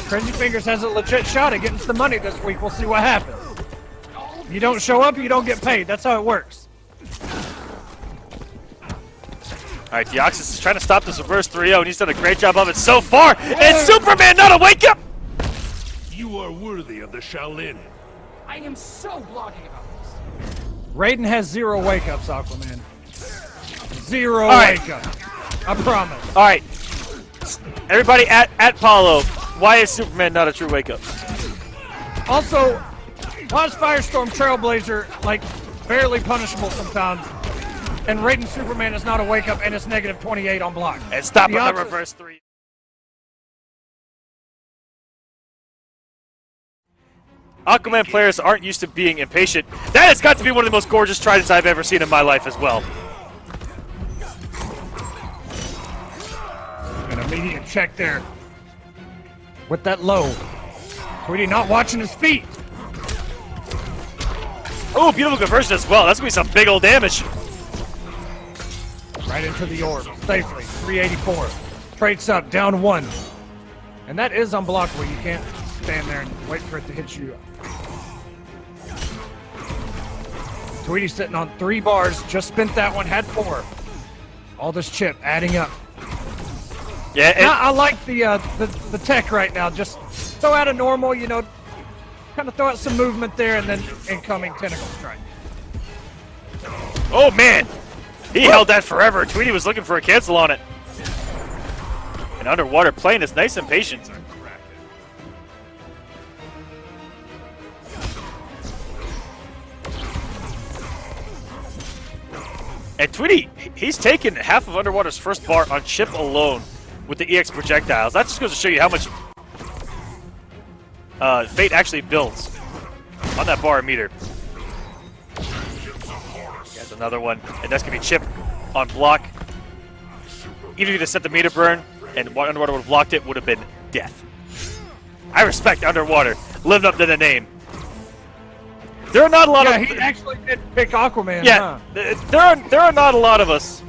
S1: CrazyFingers has a legit shot at getting some money this week. We'll see what happens. You don't show up, you don't get paid. That's how it works.
S2: All right, Deoxys is trying to stop this reverse 3-0, and he's done a great job of it so far. And Superman not a wake-up!
S5: You are worthy of the Shaolin.
S6: I am so blogging about this.
S1: Raiden has 0 wake-ups, Aquaman. 0
S2: All right.
S1: wake-ups. I promise.
S2: All right, everybody at Paulo, why is Superman not a true wake-up?
S1: Also, why is Firestorm Trailblazer, like, barely punishable sometimes? and Raiden Superman is not a wake up, and it's negative 28 on block.
S2: And stop on the
S1: Deoxys-
S2: reverse 3. Aquaman players aren't used to being impatient. That has got to be one of the most gorgeous tridents I've ever seen in my life as well.
S1: An immediate check there. With that low. Tweedy not watching his feet.
S2: Oh, beautiful conversion as well. That's going to be some big old damage.
S1: Right into the orb. Safely. 384. Traits up. Down 1. And that is unblockable. You can't stand there and wait for it to hit you. Tweedy sitting on 3 bars. Just spent that one. Had 4. All this chip adding up.
S2: Yeah, and
S1: I like the tech right now. Just throw out a normal, you know, kind of throw out some movement there, and then incoming tentacle strike.
S2: oh man, he held that forever. Tweedy was looking for a cancel on it. And underwater playing is nice and patient. And Tweedy, he's taken half of Underwater's first bar on chip alone with the EX projectiles. That just goes to show you how much Fate actually builds on that bar meter. There's another one, and that's going to be chip on block. Even if you just set the meter burn and Underwater would have blocked it, would have been death. I respect Underwater, lived up to the name. There are not a lot of...
S1: he actually did pick Aquaman,
S2: Yeah,
S1: huh?
S2: there are not a lot of us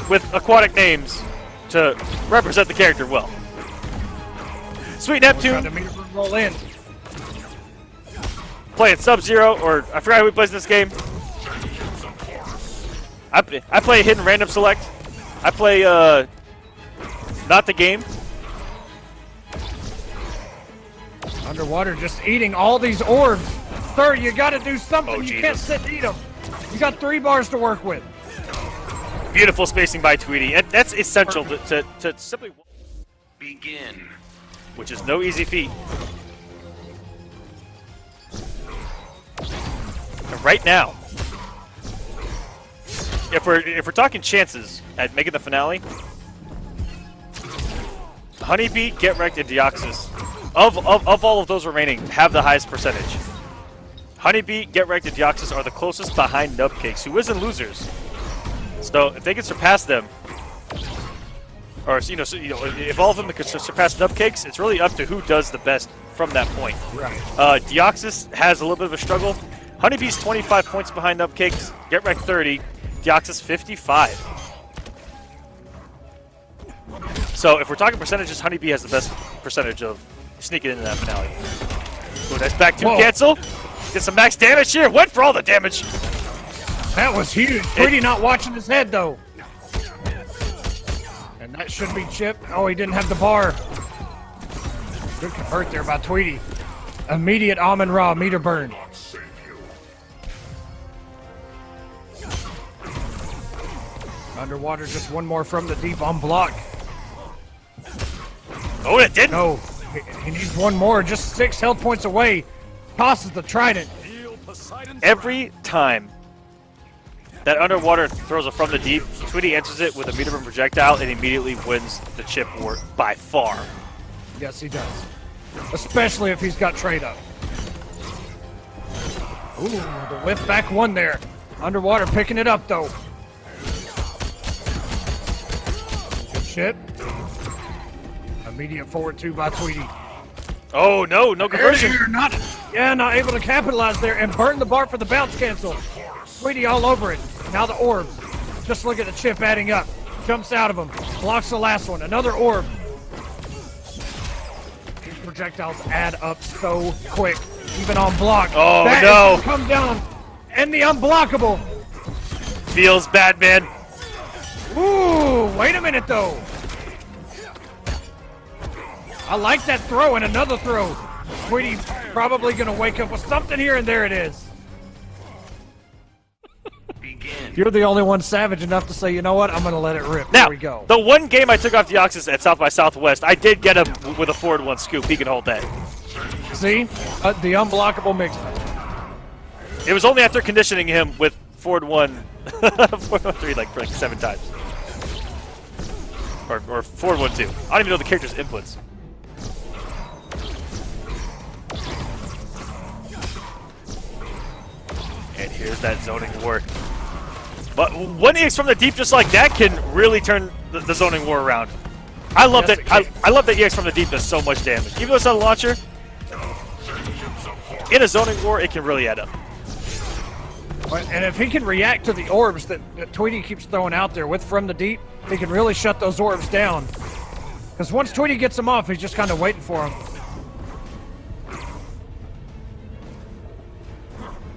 S2: with aquatic names to represent the character well. Sweet Neptune
S1: Roll in.
S2: playing Sub-Zero, or I forgot who he plays in this game. I play Hidden Random Select. I play not the game.
S1: Underwater just eating all these orbs. Sir, you got to do something.
S2: Oh,
S1: you
S2: Jesus.
S1: can't sit and eat them. You got 3 bars to work with.
S2: Beautiful spacing by Tweedy. And that's essential to simply...
S4: Begin.
S2: Which is no easy feat. And right now, if we're talking chances at making the finale, Honeybee, Getreked, and Deoxys, of all of those remaining, have the highest percentage. Honeybee, Getreked, and Deoxys are the closest behind Nubcakes, who is in losers. So if they can surpass them, or if all of them can surpass Nubcakes, it's really up to who does the best from that point.
S1: Right.
S2: Deoxys has a little bit of a struggle. Honeybee's 25 points behind Nubcakes, Getreked 30, Deoxys 55. So if we're talking percentages, Honeybee has the best percentage of sneaking into that finale. Ooh, nice back 2 cancel. Get some max damage here. Went for all the damage.
S1: That was huge. Pretty not watching his head, though. And that should be Chip. Oh, he didn't have the bar. Good convert there by Tweedy. Immediate Almond Raw meter burn. Underwater, just one more from the deep on block.
S2: Oh, it didn't.
S1: No, he needs one more. Just 6 health points away. Tosses the trident.
S2: Every time that Underwater throws a from the deep, Tweedy answers it with a meter burn projectile and immediately wins the chip war by far.
S1: Yes, he does. Especially if he's got trade up. Ooh, the whip back 1 there. Underwater picking it up, though. Good chip. Immediate forward 2 by Tweedy.
S2: Oh, no conversion.
S1: Not able to capitalize there and burn the bar for the bounce cancel. Tweedy all over it. Now the orbs. Just look at the chip adding up. Jumps out of him. Blocks the last one. Another orb. These projectiles add up so quick. Even on block.
S2: Oh,
S1: that
S2: no.
S1: Is gonna come down. And the unblockable.
S2: Feels bad, man.
S1: Ooh, wait a minute, though. I like that throw and another throw. Tweedy probably going to wake up with something here, and there it is.
S4: Begin.
S1: You're the only one savage enough to say, you know what, I'm going to let it rip.
S2: Now,
S1: There we go.
S2: the one game I took off Deoxys at South by Southwest, I did get him with a forward 1 scoop. He can hold that.
S1: See? The unblockable mix.
S2: It was only after conditioning him with forward 1, forward 1 3 like for like 7 times. Or forward 1 2. I don't even know the character's inputs. And here's that zoning war. But one EX from the deep just like that can really turn the zoning war around. I love that. I love that EX from the deep does so much damage. Even though it's not a launcher, in a zoning war, it can really add up.
S1: And if he can react to the orbs that Tweedy keeps throwing out there with from the deep, he can really shut those orbs down. Because once Tweedy gets them off, he's just kind of waiting for them.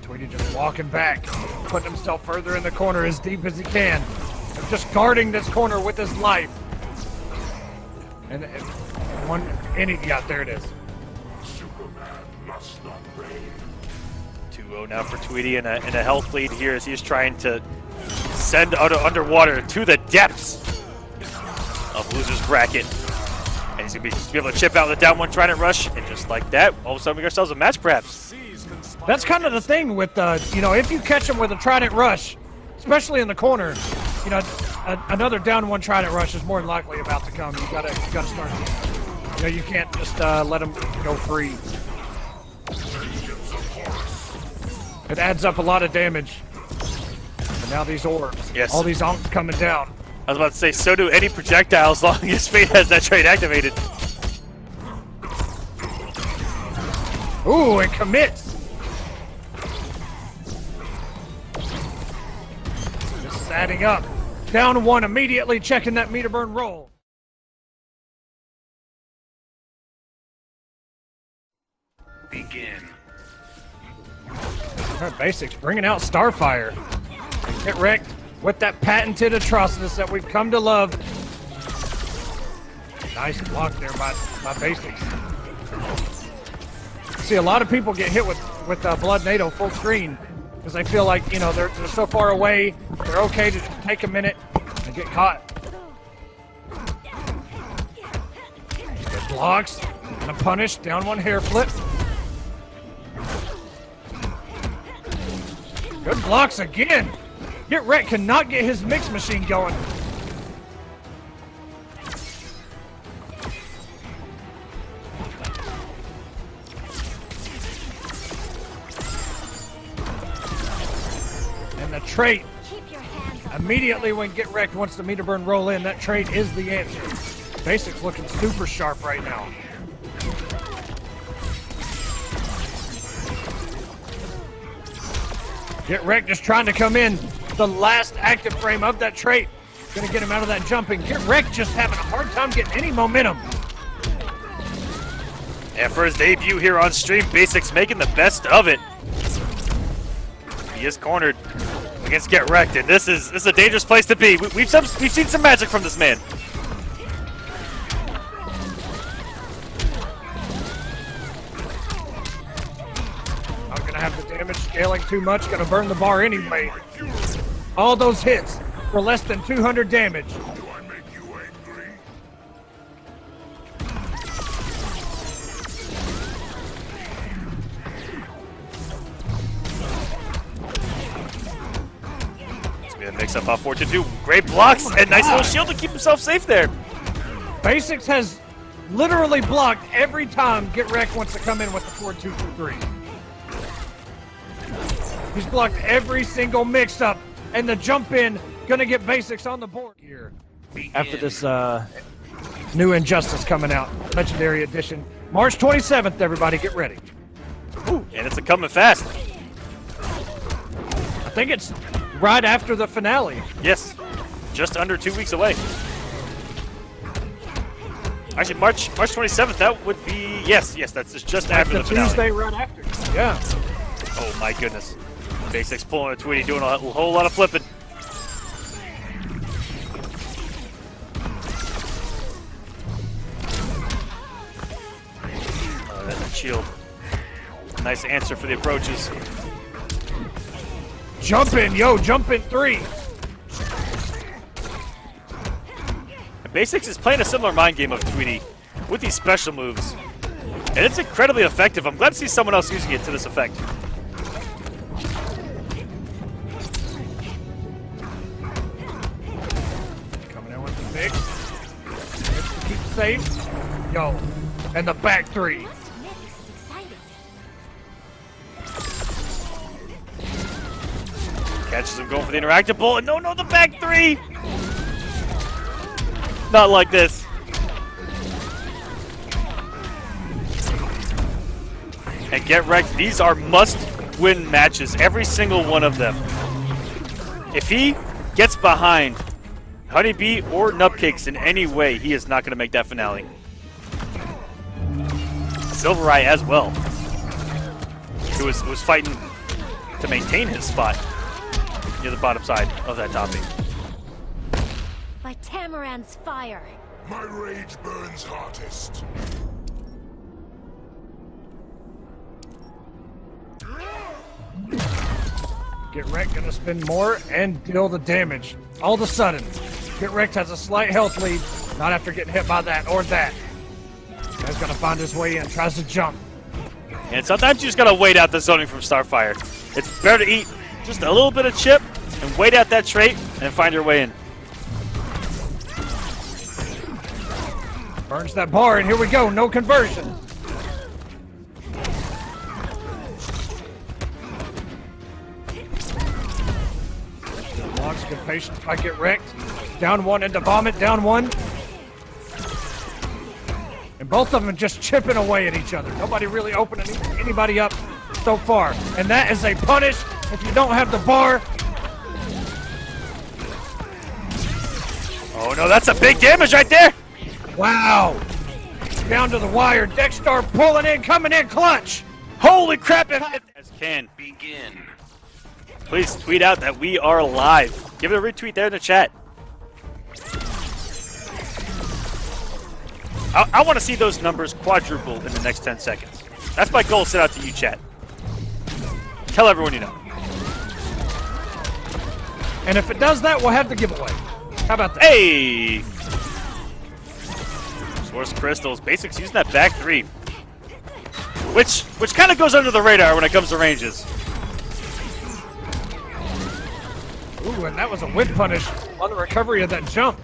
S1: Tweedy just walking back, putting himself further in the corner as deep as he can. Just guarding this corner with his life. And yeah, there it is.
S2: 2-0 now for Tweedy and a health lead here as he's trying to send underwater to the depths of loser's bracket. And he's going to be able to chip out the down 1 Trident Rush. And just like that, all of a sudden we got ourselves a match perhaps.
S1: That's kind of the thing with, you know, if you catch him with a Trident Rush, especially in the corner, you know, another down 1 Trident Rush is more than likely about to come. You gotta start. You know, you can't just let him go free. It adds up a lot of damage. And now these orbs.
S2: Yes.
S1: All these onks coming down.
S2: I was about to say, so do any projectiles as long as Fate has that trait activated.
S1: Ooh, it commits. This is adding up. Down 1 immediately, checking that meter burn roll.
S4: Begin.
S1: All right, BasicS bringing out Starfire. Getreked with that patented Atrocitus that we've come to love. Nice block there by BasicS. See, a lot of people get hit with Blood NATO full screen because they feel like, you know, they're so far away, they're okay to take a minute and get caught. Good blocks and a punish, down 1 hair flip. Good blocks again. Getreked cannot get his mix machine going. And the trait, immediately when Getreked wants the meter burn roll in, that trait is the answer. BasicS looking super sharp right now. Getreked just trying to come in the last active frame of that trait. Gonna get him out of that jumping. Getreked just having a hard time getting any momentum.
S2: And for his debut here on stream, BasicS making the best of it. He is cornered against Getreked, and this is a dangerous place to be. We've seen some magic from this man.
S1: Have the damage scaling too much, gonna burn the bar anyway. All those hits for less than 200 damage.
S5: Do I make you angry?
S2: It's gonna mix up off 4-2. Great blocks and nice little shield to keep himself safe there.
S1: BasicS has literally blocked every time Getreked wants to come in with the 4-2-2-3. He's blocked every single mix-up, and the jump-in gonna get BasicS on the board here. After this new Injustice coming out, Legendary Edition. March 27th, everybody, get ready.
S2: Ooh, and it's coming fast.
S1: I think it's right after the finale.
S2: Yes, just under 2 weeks away. Actually, March 27th, that would be, yes, that's just after the finale.
S1: Tuesday right after, yeah.
S2: Oh my goodness. BasicS pulling a Tweedy, doing a whole lot of flipping. That shield. Nice answer for the approaches.
S1: Jump in, yo, jump in 3.
S2: And BasicS is playing a similar mind game of Tweedy with these special moves. And it's incredibly effective. I'm glad to see someone else using it to this effect.
S1: safe. Yo, and the back three.
S2: Catches him going for the interactive bullet. No, the back three. Not like this. And Getreked, these are must-win matches, every single one of them. If he gets behind Honeybee or Nupcakes in any way, he is not going to make that finale. SylverRye as well, who was fighting to maintain his spot near the bottom side of that topping.
S7: By Tamaran's fire.
S5: My rage burns hottest.
S1: Getreked gonna spend more and deal the damage. All of a sudden, Getreked has a slight health lead, not after getting hit by that or that. Guy's gonna find his way in, tries to jump.
S2: And sometimes you just gotta wait out the zoning from Starfire. It's better to eat just a little bit of chip and wait out that trait and find your way in.
S1: Burns that bar, and here we go, no conversion. Logs good patience by Getreked. Down one into vomit, down one. And both of them just chipping away at each other. Nobody really opening anybody up so far. And that is a punish if you don't have the bar.
S2: Oh no, that's a big damage right there!
S1: Wow. Down to the wire. Dexter pulling in, coming in clutch.
S2: Holy crap! As can.
S4: Begin.
S2: Please tweet out that we are live. Give it a retweet there in the chat. I want to see those numbers quadruple in the next 10 seconds. That's my goal set out to you, chat. Tell everyone you know.
S1: And if it does that, we'll have the giveaway. How about that?
S2: Hey! Source crystals. BasicS using that back three. Which kind of goes under the radar when it comes to ranges.
S1: Ooh, and that was a whip punish on the recovery of that jump.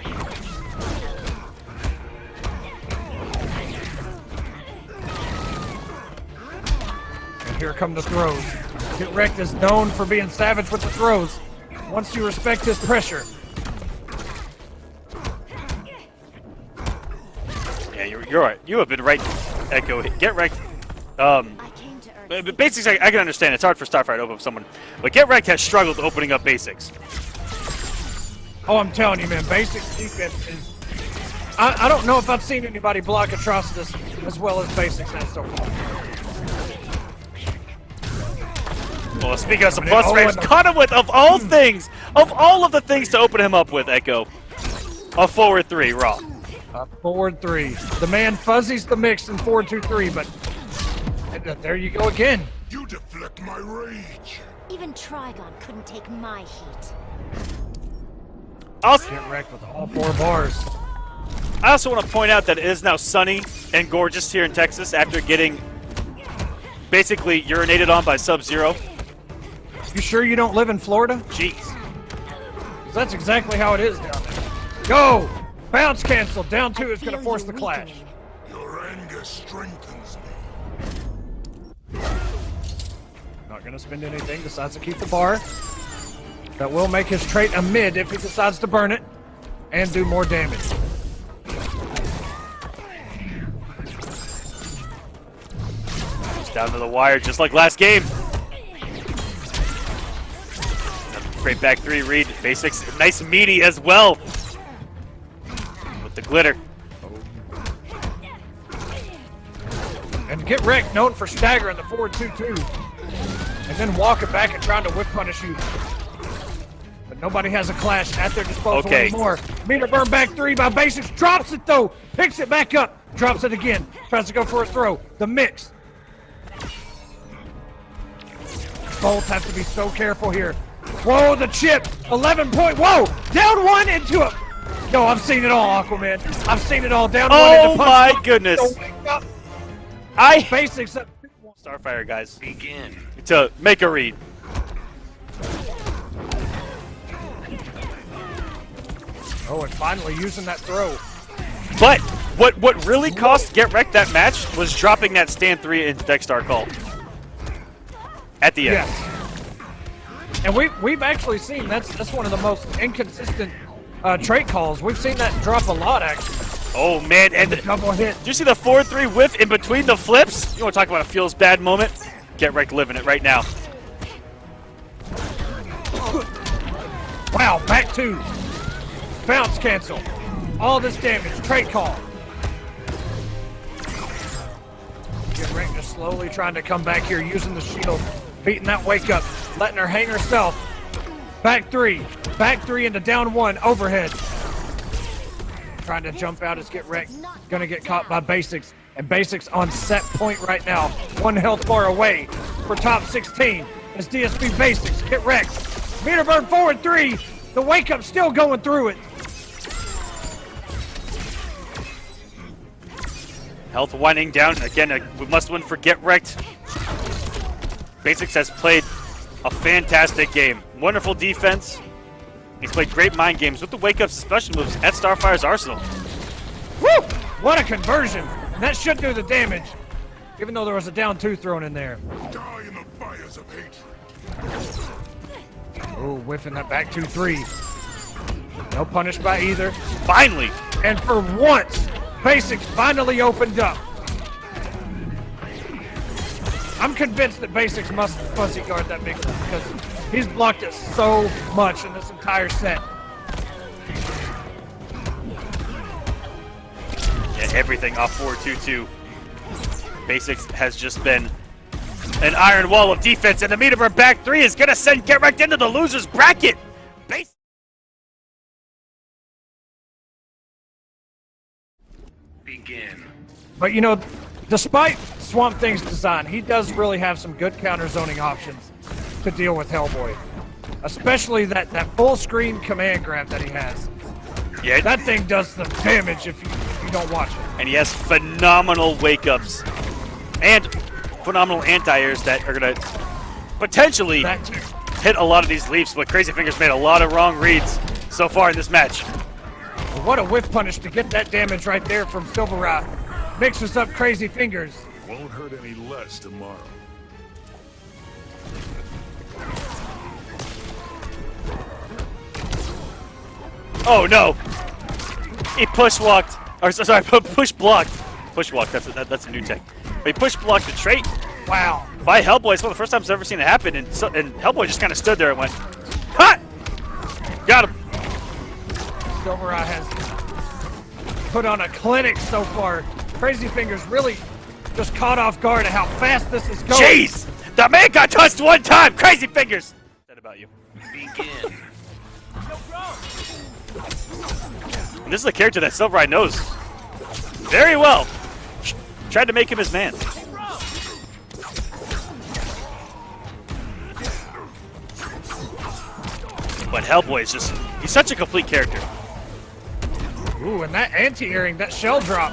S1: And here come the throws. Getreked is known for being savage with the throws. Once you respect his pressure.
S2: Yeah, you're right. You have been right, Echo. Getreked. BasicS, I can understand. It's hard for Starfire to open up someone. But Getreked has struggled opening up BasicS.
S1: Oh, I'm telling you, man, BasicS defense is... I don't know if I've seen anybody block Atrocitus as well as BasicS has so far.
S2: Well, speaking of some plus frames, caught him with, of all things, of all of the things to open him up with, Echo, a forward three, raw.
S1: Forward three. The man fuzzies the mix in 4-2-3, but there you go again.
S5: You deflect my rage.
S7: Even Trigon couldn't take my heat.
S1: Getreked with all 4 bars.
S2: I also want to point out that it is now sunny and gorgeous here in Texas after getting basically urinated on by Sub-Zero.
S1: You sure you don't live in Florida?
S2: Jeez.
S1: 'Cause that's exactly how it is down there. Go! Bounce cancel. Down 2 is going to force the clash.
S5: Your anger strengthens me.
S1: Not going to spend anything besides to keep the bar. That will make his trait a mid if he decides to burn it and do more damage.
S2: Just down to the wire, just like last game. Great back three read. BasicS, nice meaty as well. With the glitter.
S1: And Getreked, known for staggering the 4-2-2. And then walking back and trying to whip punish you. But nobody has a clash at their disposal anymore. Meter burn back three by BasicS. Drops it though. Picks it back up. Drops it again. Tries to go for a throw. The mix. Both have to be so careful here. Whoa, the chip. 11 point. Whoa. Down one into a. Yo, I've seen it all, Aquaman. I've seen it all. Down one into
S2: Oh my goodness.
S1: BasicS.
S2: Starfire, guys.
S4: Begin.
S2: To make a read.
S1: Oh, and finally using that throw.
S2: But What really cost Getreked that match was dropping that stand 3 into Dexstar call at the end.
S1: Yes. And we've actually seen that's one of the most inconsistent trait calls. We've seen that drop a lot, actually.
S2: Oh man, and
S1: Double hit.
S2: did you see the 4-3 whiff in between the flips? You want to talk about a feels bad moment? Getreked living it right now.
S1: Wow, back 2. Bounce cancel. All this damage. Trait call. Getreked just slowly trying to come back here using the shield. Beating that wake up. Letting her hang herself. Back 3. Back 3 into down 1. Overhead. Trying to jump out as Getreked. Gonna get caught by BasicS. And BasicS on set point right now. 1 health bar away for top 16. As DSP BasicS. Getreked. Meter burn forward 3. The wake up still going through it.
S2: Health winding down. Again, we must win for Getreked. BasicS has played a fantastic game. Wonderful defense. He's played great mind games with the wake-up special moves at Starfire's arsenal.
S1: Woo! What a conversion. And that should do the damage. Even though there was a down 2 thrown in there.
S5: Die in the fires of hatred.
S1: Oh, whiffing that back 2-3. No punish by either.
S2: Finally!
S1: And for once, BasicS finally opened up. I'm convinced that BasicS must fuzzy guard that big one because he's blocked it so much in this entire set.
S2: Yeah, everything off 4-2-2. BasicS has just been an iron wall of defense, and the meter burn back 3 is going to send Getreked into the loser's bracket.
S4: Begin.
S1: But you know, despite Swamp Thing's design, he does really have some good counter zoning options to deal with Hellboy. Especially that full screen command grab that he has.
S2: Yeah,
S1: That thing does some damage if you don't watch it.
S2: and he has phenomenal wake-ups and phenomenal anti-airs that are going to potentially
S1: That too.
S2: hit a lot of these leaps, but KrazyFingers made a lot of wrong reads so far in this match.
S1: What a whiff punish to get that damage right there from SylverRye. Mixes up KrazyFingers.
S5: Won't hurt any less tomorrow.
S2: Oh no! He push walked, or sorry, push blocked. Push walked, that's a new tech. But he push blocked the trait
S1: Wow.
S2: by Hellboy. It's one of the first times I've ever seen it happen, and Hellboy just kind of stood there and went, "Hot!" Got him.
S1: SylverRye has put on a clinic so far. KrazyFingers really just caught off guard at how fast this is going.
S2: Jeez! The man got touched one time! KrazyFingers! Said about you.
S4: Begin.
S2: And this is a character that SylverRye knows very well. Tried to make him his man. But Hellboy is just, he's such a complete character.
S1: Ooh, and that anti-airing, that shell drop.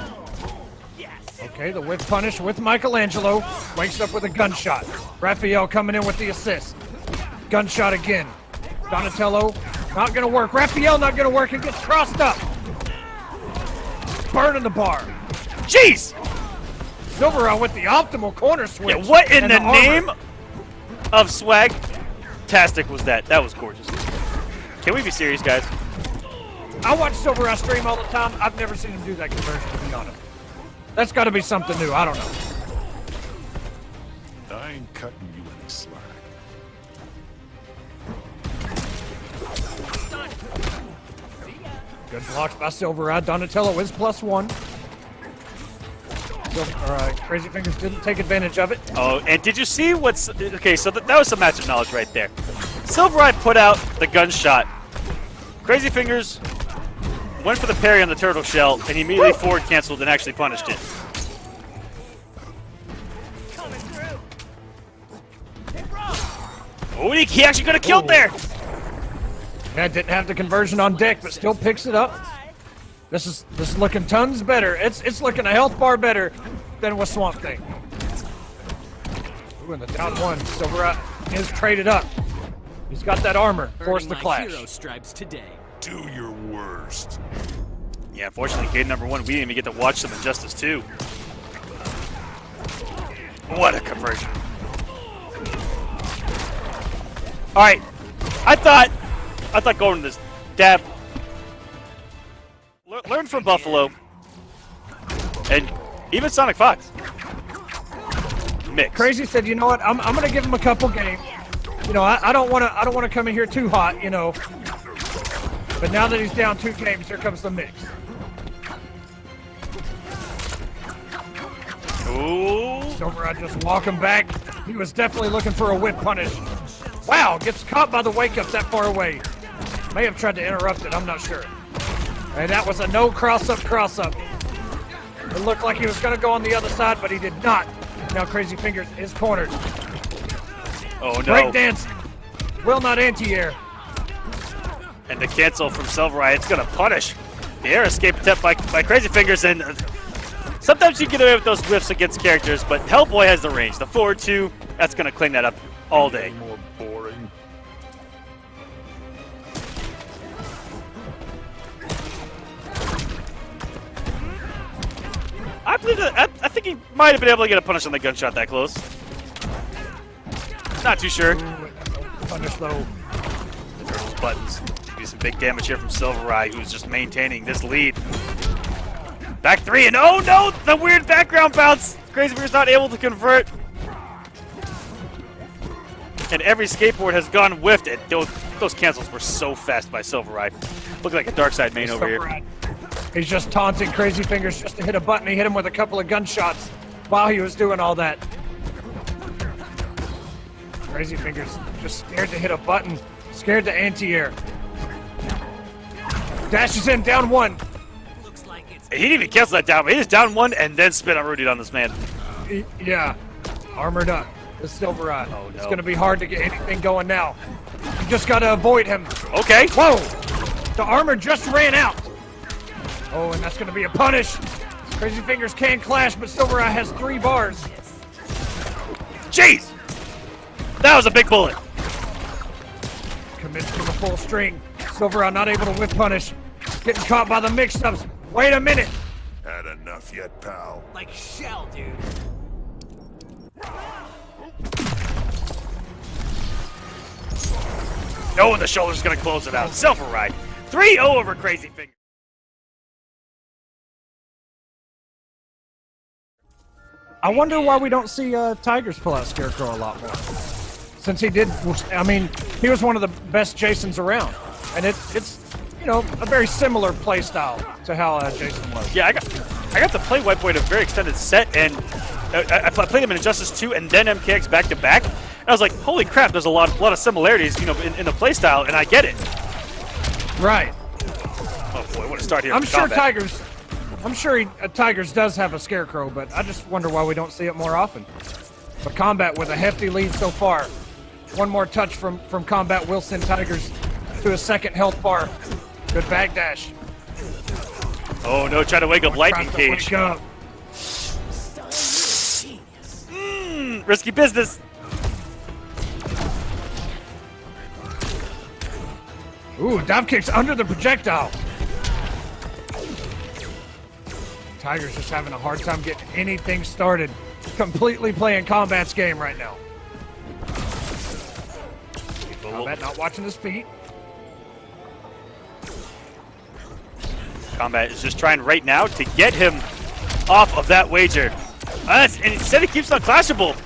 S1: Okay, the whip punish with Michelangelo. Wakes up with a gunshot. Raphael coming in with the assist. Gunshot again. Donatello, not gonna work. Raphael not gonna work. It gets crossed up. Burning the bar.
S2: Jeez!
S1: SylverRye with the optimal corner switch.
S2: Yeah, what in
S1: and
S2: the
S1: armor.
S2: name of swag? Tastic was that. That was gorgeous. Can we be serious, guys?
S1: I watch SylverRye stream all the time. I've never seen him do that conversion, to be honest. That's got to be something new. I don't know.
S5: I ain't cutting you any slack.
S1: Good blocks by SylverRye. Donatello is +1. KrazyFingers didn't take advantage of it.
S2: Oh, and did you see what's... Okay, so that was some matchup knowledge right there. SylverRye put out the gunshot. KrazyFingers went for the parry on the turtle shell, and he immediately forward canceled and actually punished it. Oh, he actually could have killed there!
S1: Yeah, didn't have the conversion on deck, but still picks it up. This is looking tons better. It's looking a health bar better than with Swamp Thing. Ooh, and the down 1. SylverRye is traded up. He's got that armor. Force the clash.
S3: Hero stripes today.
S5: Do your worst.
S2: Yeah, unfortunately, game number 1, we didn't even get to watch some Injustice 2. What a conversion. All right, I thought going to this dab. Learn from Buffalo, and even Sonic Fox. Mix.
S1: Crazy said, you know what? I'm gonna give him a couple games. You know, I don't wanna come in here too hot. You know, but now that he's down 2 games, here comes the mix.
S2: Ooh.
S1: SylverRye just walking back. He was definitely looking for a whip punish. Wow, gets caught by the wake up that far away. May have tried to interrupt it, I'm not sure. And that was a no cross up. It looked like he was gonna go on the other side, but he did not. Now CrazyFingers is cornered.
S2: Oh no.
S1: Break dance. Will not anti-air.
S2: And the cancel from SylverRye, it's gonna punish. The air escape attempt by CrazyFingers, and sometimes you get away with those whiffs against characters, but Hellboy has the range. The forward 2, that's gonna clean that up all day.
S5: More boring.
S2: I think he might have been able to get a punish on the gunshot that close. Not too sure.
S1: Punish though.
S2: Those buttons. Do some big damage here from SylverRye, who's just maintaining this lead. Back 3, and oh no, the weird background bounce. CrazyFingers not able to convert. And every skateboard has gone whiffed. And those cancels were so fast by SylverRye. Look like a dark side main over here.
S1: He's just taunting CrazyFingers just to hit a button. He hit him with a couple of gunshots while he was doing all that. CrazyFingers just scared to hit a button, scared to anti-air. Dashes in, down 1.
S2: He didn't even cancel that down, but he just down 1 and then spin on Rudy on this man.
S1: Yeah, armored up. The SylverRye.
S2: Oh, no.
S1: It's going to be hard to get anything going now. You just got to avoid him.
S2: Okay.
S1: Whoa! The armor just ran out. Oh, and that's going to be a punish. CrazyFingers can clash, but SylverRye has 3 bars.
S2: Jeez! That was a big bullet.
S1: Commits to the full string. SylverRye not able to whip punish. Getting caught by the mix-ups. Wait a minute.
S5: Had enough yet, pal?
S6: Like shell, dude.
S2: No, and the shoulder's going to close it out. SylverRye. 3-0 over CrazyFingers.
S1: I wonder why we don't see Tigers pull out Scarecrow a lot more. Since he did, I mean, he was one of the best Jasons around. And it's you know, a very similar play style to how Jason was.
S2: Yeah, I got to play White Boy in a very extended set, and I played him in Injustice 2 and then MKX back to back. And I was like, holy crap, there's a lot of similarities, you know, in the play style, and I get it.
S1: Right.
S2: Oh boy, what a start here.
S1: I'm sure
S2: Kombat.
S1: Tigers does have a Scarecrow, but I just wonder why we don't see it more often. But Kombat with a hefty lead so far. One more touch from Kombat will send Tigers to a second health bar. Good bag dash.
S2: Oh no, try to wake up Lightning Cage.
S1: Wake up.
S2: Risky business.
S1: Ooh, dive kicks under the projectile. Tigers just having a hard time getting anything started. Completely playing Kombat's game right now. Kombat not watching his feet.
S2: Kombat is just trying right now to get him off of that wager. And instead he keeps on clashable.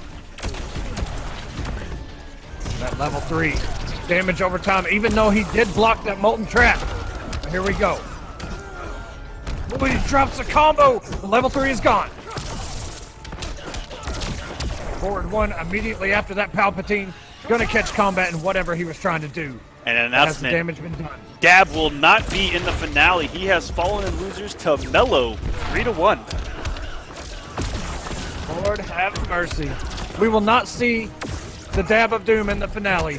S1: That level 3. Damage over time, even though he did block that molten trap. Here we go. Oh, he drops a combo. The level 3 is gone. Forward 1 immediately after that Palpatine. Gonna catch Kombat in whatever he was trying to do.
S2: And an
S1: Has the
S2: announcement.
S1: damage been done?
S2: Dab will not be in the finale. He has fallen in losers to Mello, 3-1.
S1: Lord have mercy. We will not see the Dab of Doom in the finale.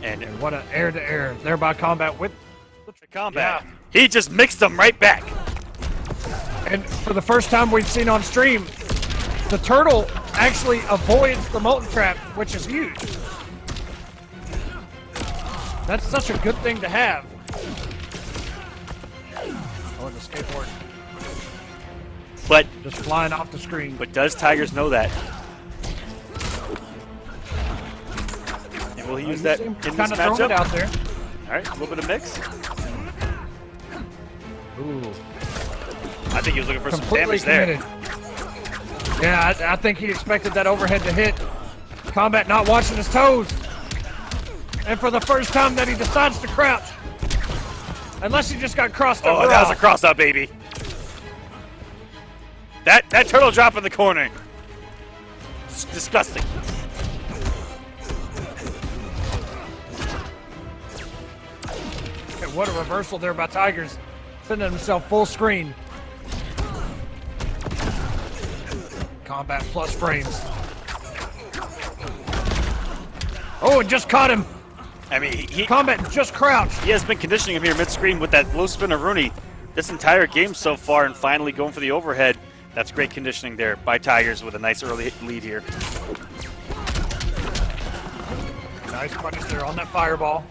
S2: And
S1: What an air-to-air there by Kombat with
S2: Kombat.
S1: Yeah.
S2: He just mixed them right back.
S1: And for the first time we've seen on stream, the turtle actually avoids the molten trap, which is huge. That's such a good thing to have. Oh, the skateboard.
S2: But
S1: Just flying off the screen.
S2: But does Tigers know that? And will he use that in this
S1: Kind of throwing it
S2: matchup?
S1: out there.
S2: All right, a little bit of mix.
S1: Ooh.
S2: I think he was looking for some
S1: Completely
S2: damage
S1: committed.
S2: there.
S1: Yeah, I think he expected that overhead to hit. Kombat not watching his toes. And for the first time that he decides to crouch. Unless he just got crossed up.
S2: Oh, that was a cross out, baby. That turtle drop in the corner. It's disgusting.
S1: Okay, what a reversal there by Tigers. Sending himself full screen. Kombat plus frames. Oh, it just caught him.
S2: I mean,
S1: Kombat just crouched.
S2: he has been conditioning him here mid-screen with that low spin of Rooney this entire game so far, and finally going for the overhead. That's great conditioning there by Tigers with a nice early lead here.
S1: Nice punish there on that fireball.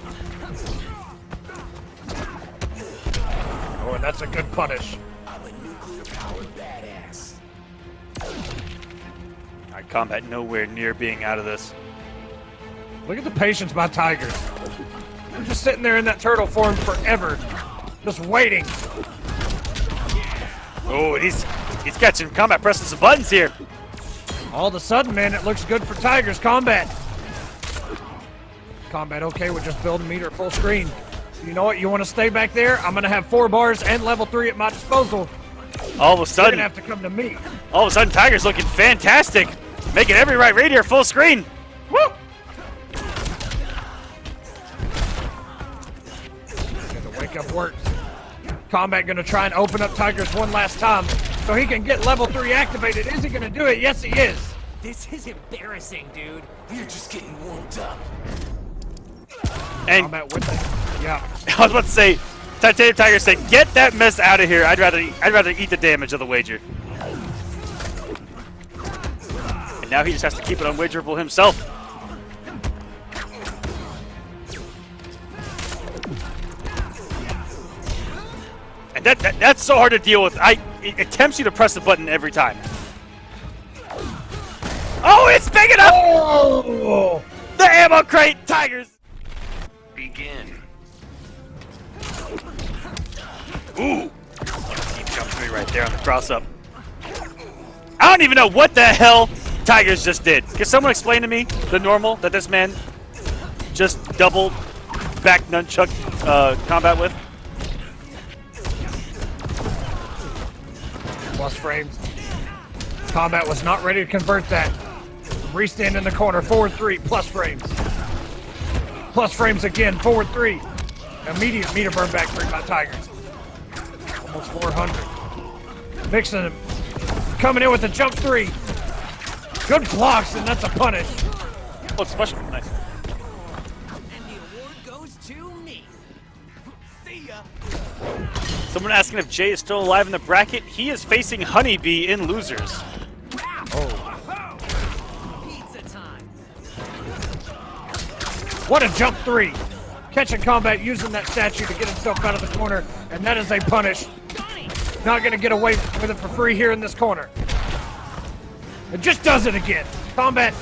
S1: Oh, and that's a good punish.
S2: All right, Kombat nowhere near being out of this.
S1: Look at the patience by Tigers. They're just sitting there in that turtle form forever. Just waiting.
S2: Oh, and he's catching Kombat pressing some buttons here.
S1: All of a sudden, man, it looks good for Tigers. Kombat okay with just building meter full screen. You know what? You want to stay back there? I'm going to have 4 bars and level 3 at my disposal.
S2: All of a
S1: You're
S2: sudden,
S1: going to have to come to me.
S2: all of a sudden, Tigers looking fantastic, making every right read here full screen. Woo!
S1: The wake up works. Kombat going to try and open up Tigers one last time so he can get level 3 activated. Is he going to do it? Yes, he is.
S6: This is embarrassing, dude. You're just getting warmed up.
S2: And
S1: Kombat with it. Yeah.
S2: I was about to say, Titaniumtigerzz said, "Get that mess out of here. I'd rather eat the damage of the wager." And now he just has to keep it unwagerable himself. And that's so hard to deal with. It tempts you to press the button every time. Oh, it's big enough!
S1: Oh!
S2: The ammo crate, Tigers!
S4: Begin.
S2: Ooh! Deep jump to me right there on the cross-up. I don't even know what the hell Tigers just did. Can someone explain to me the normal that this man just double back nunchuck combat with?
S1: Plus frames. Kombat was not ready to convert that. Restand in the corner, forward 3, plus frames. Plus frames again, forward 3. Immediate meter burn back 3 by Tigers. Almost 400. Mixing him. Coming in with a jump 3. Good blocks, and that's a punish.
S2: Oh, it's special. Nice.
S6: And the award goes to me. See ya.
S2: Someone asking if Jay is still alive in the bracket. He is facing Honeybee in losers.
S6: Pizza time.
S1: What a jump 3. Catching Kombat using that statue to get himself out of the corner, and that is a punish. Not going to get away with it for free here in this corner. It just does it again. Kombat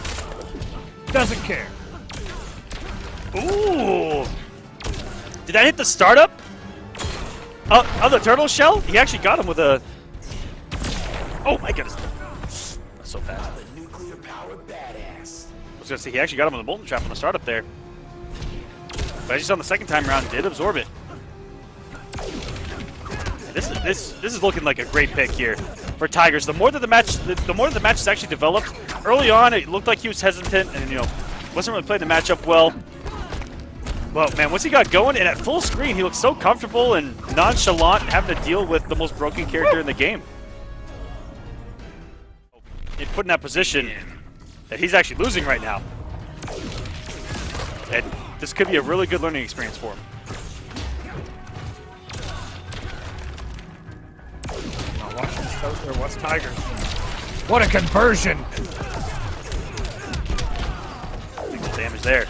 S1: doesn't care.
S2: Ooh! Did that hit the startup? Oh, the turtle shell? He actually got him with a... Oh my goodness. That's so fast.
S6: Nuclear powered badass.
S2: I was gonna say, he actually got him with a molten trap on the startup there. But as you saw on the second time around, did absorb it. And this is looking like a great pick here for Tigers. The more that the match has actually developed, early on it looked like he was hesitant and wasn't really playing the matchup well. Well, man, once he got going and at full screen, he looked so comfortable and nonchalant having to deal with the most broken character in the game. He put in that position that he's actually losing right now. And this could be a really good learning experience for him.
S1: Now watch this toast there. What's Tigers? What a conversion!
S2: Damage there.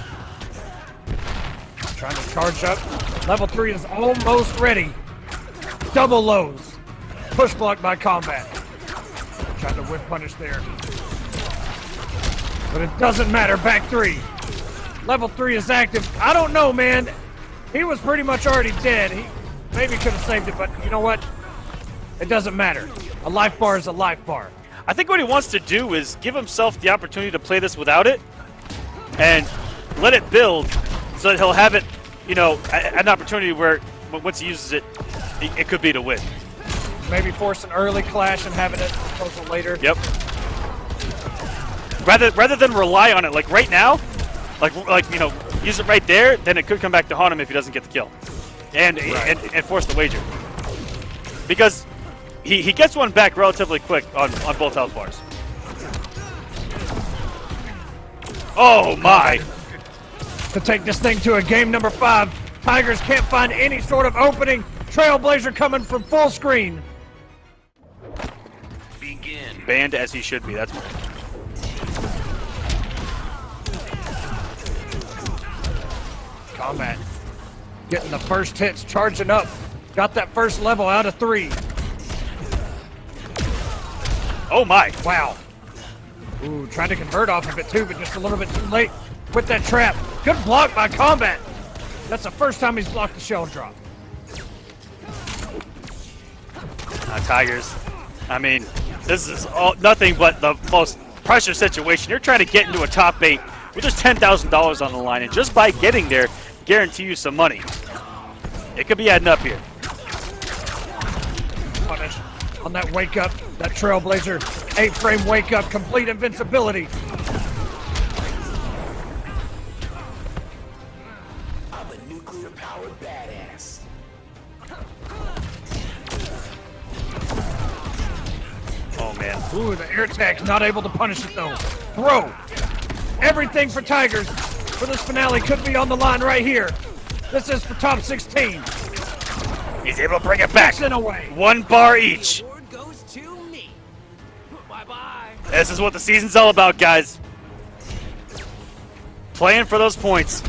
S1: Trying to Charge up. Level 3 is almost ready. Double lows. Push block by Kombat. Trying to whip punish there. But it doesn't matter. Back 3. Level 3 is active. I don't know, man. He was pretty much already dead. He maybe could have saved it, but you know what? It doesn't matter. A life bar is a life bar.
S2: I think what he wants to do is give himself the opportunity to play this without it and let it build so that he'll have it, you know, an opportunity where once he uses it, it could be to win.
S1: Maybe force an early clash and having it disposal later.
S2: Yep. Rather than rely on it, like right now, like you know, use it right there, then it could come back to haunt him if he doesn't get the kill, and force the wager. Because he gets one back relatively quick on both health bars. Oh my!
S1: To take this thing to a game number 5, Tigers can't find any sort of opening. Trailblazer coming from full screen.
S4: Begin.
S2: Banned as he should be. That's
S1: Kombat getting the first hits, charging up. Got that first level out of 3.
S2: oh my!
S1: Wow. Ooh, trying to convert off of it too, but just a little bit too late with that trap. Good block by Kombat. That's the first time he's blocked the shell drop.
S2: Tigers. I mean, this is nothing but the most pressure situation. You're trying to get into a top 8 with just $10,000 on the line, and just by getting there, guarantee you some money. It could be adding up here.
S1: Punish on that wake up, that Trailblazer 8-frame wake up, complete invincibility.
S6: I'm a nuclear-powered badass.
S2: Oh man.
S1: Ooh, the air tag's not able to punish it though. Throw. Everything for Tigers for this finale could be on the line right here. This is for top 16.
S2: He's able to bring it back.
S1: In away.
S2: 1 bar each.
S6: The award goes to me. Bye-bye.
S2: This is what the season's all about, guys. Playing for those points.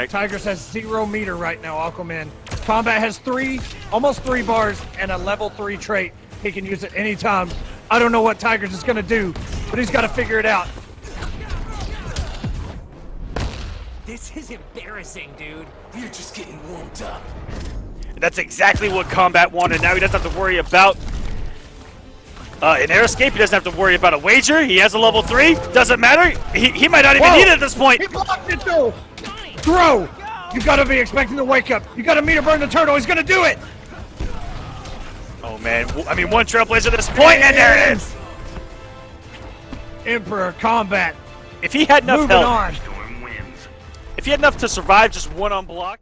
S1: Tigers has 0 meter right now, Aquaman. Kombat has 3, almost 3 bars, and a level 3 trait. He can use it anytime. I don't know what Tigers is going to do, but he's got to figure it out.
S6: This is embarrassing, dude. You're just getting warmed up.
S2: That's exactly what Kombat wanted. Now he doesn't have to worry about an air escape. He doesn't have to worry about a wager. He has a level 3. Doesn't matter. He might not even need it at this point.
S1: He blocked it though. Throw. You got to be expecting the wake up. You got to meter burn the turtle. He's going to do it.
S2: Oh man. I mean, 1 Trailblazer at this point, and there it is.
S1: Emperor Kombat.
S2: If he had enough
S1: Moving
S2: health,
S1: on.
S4: Storm wins.
S2: if he had enough to survive just 1 on block.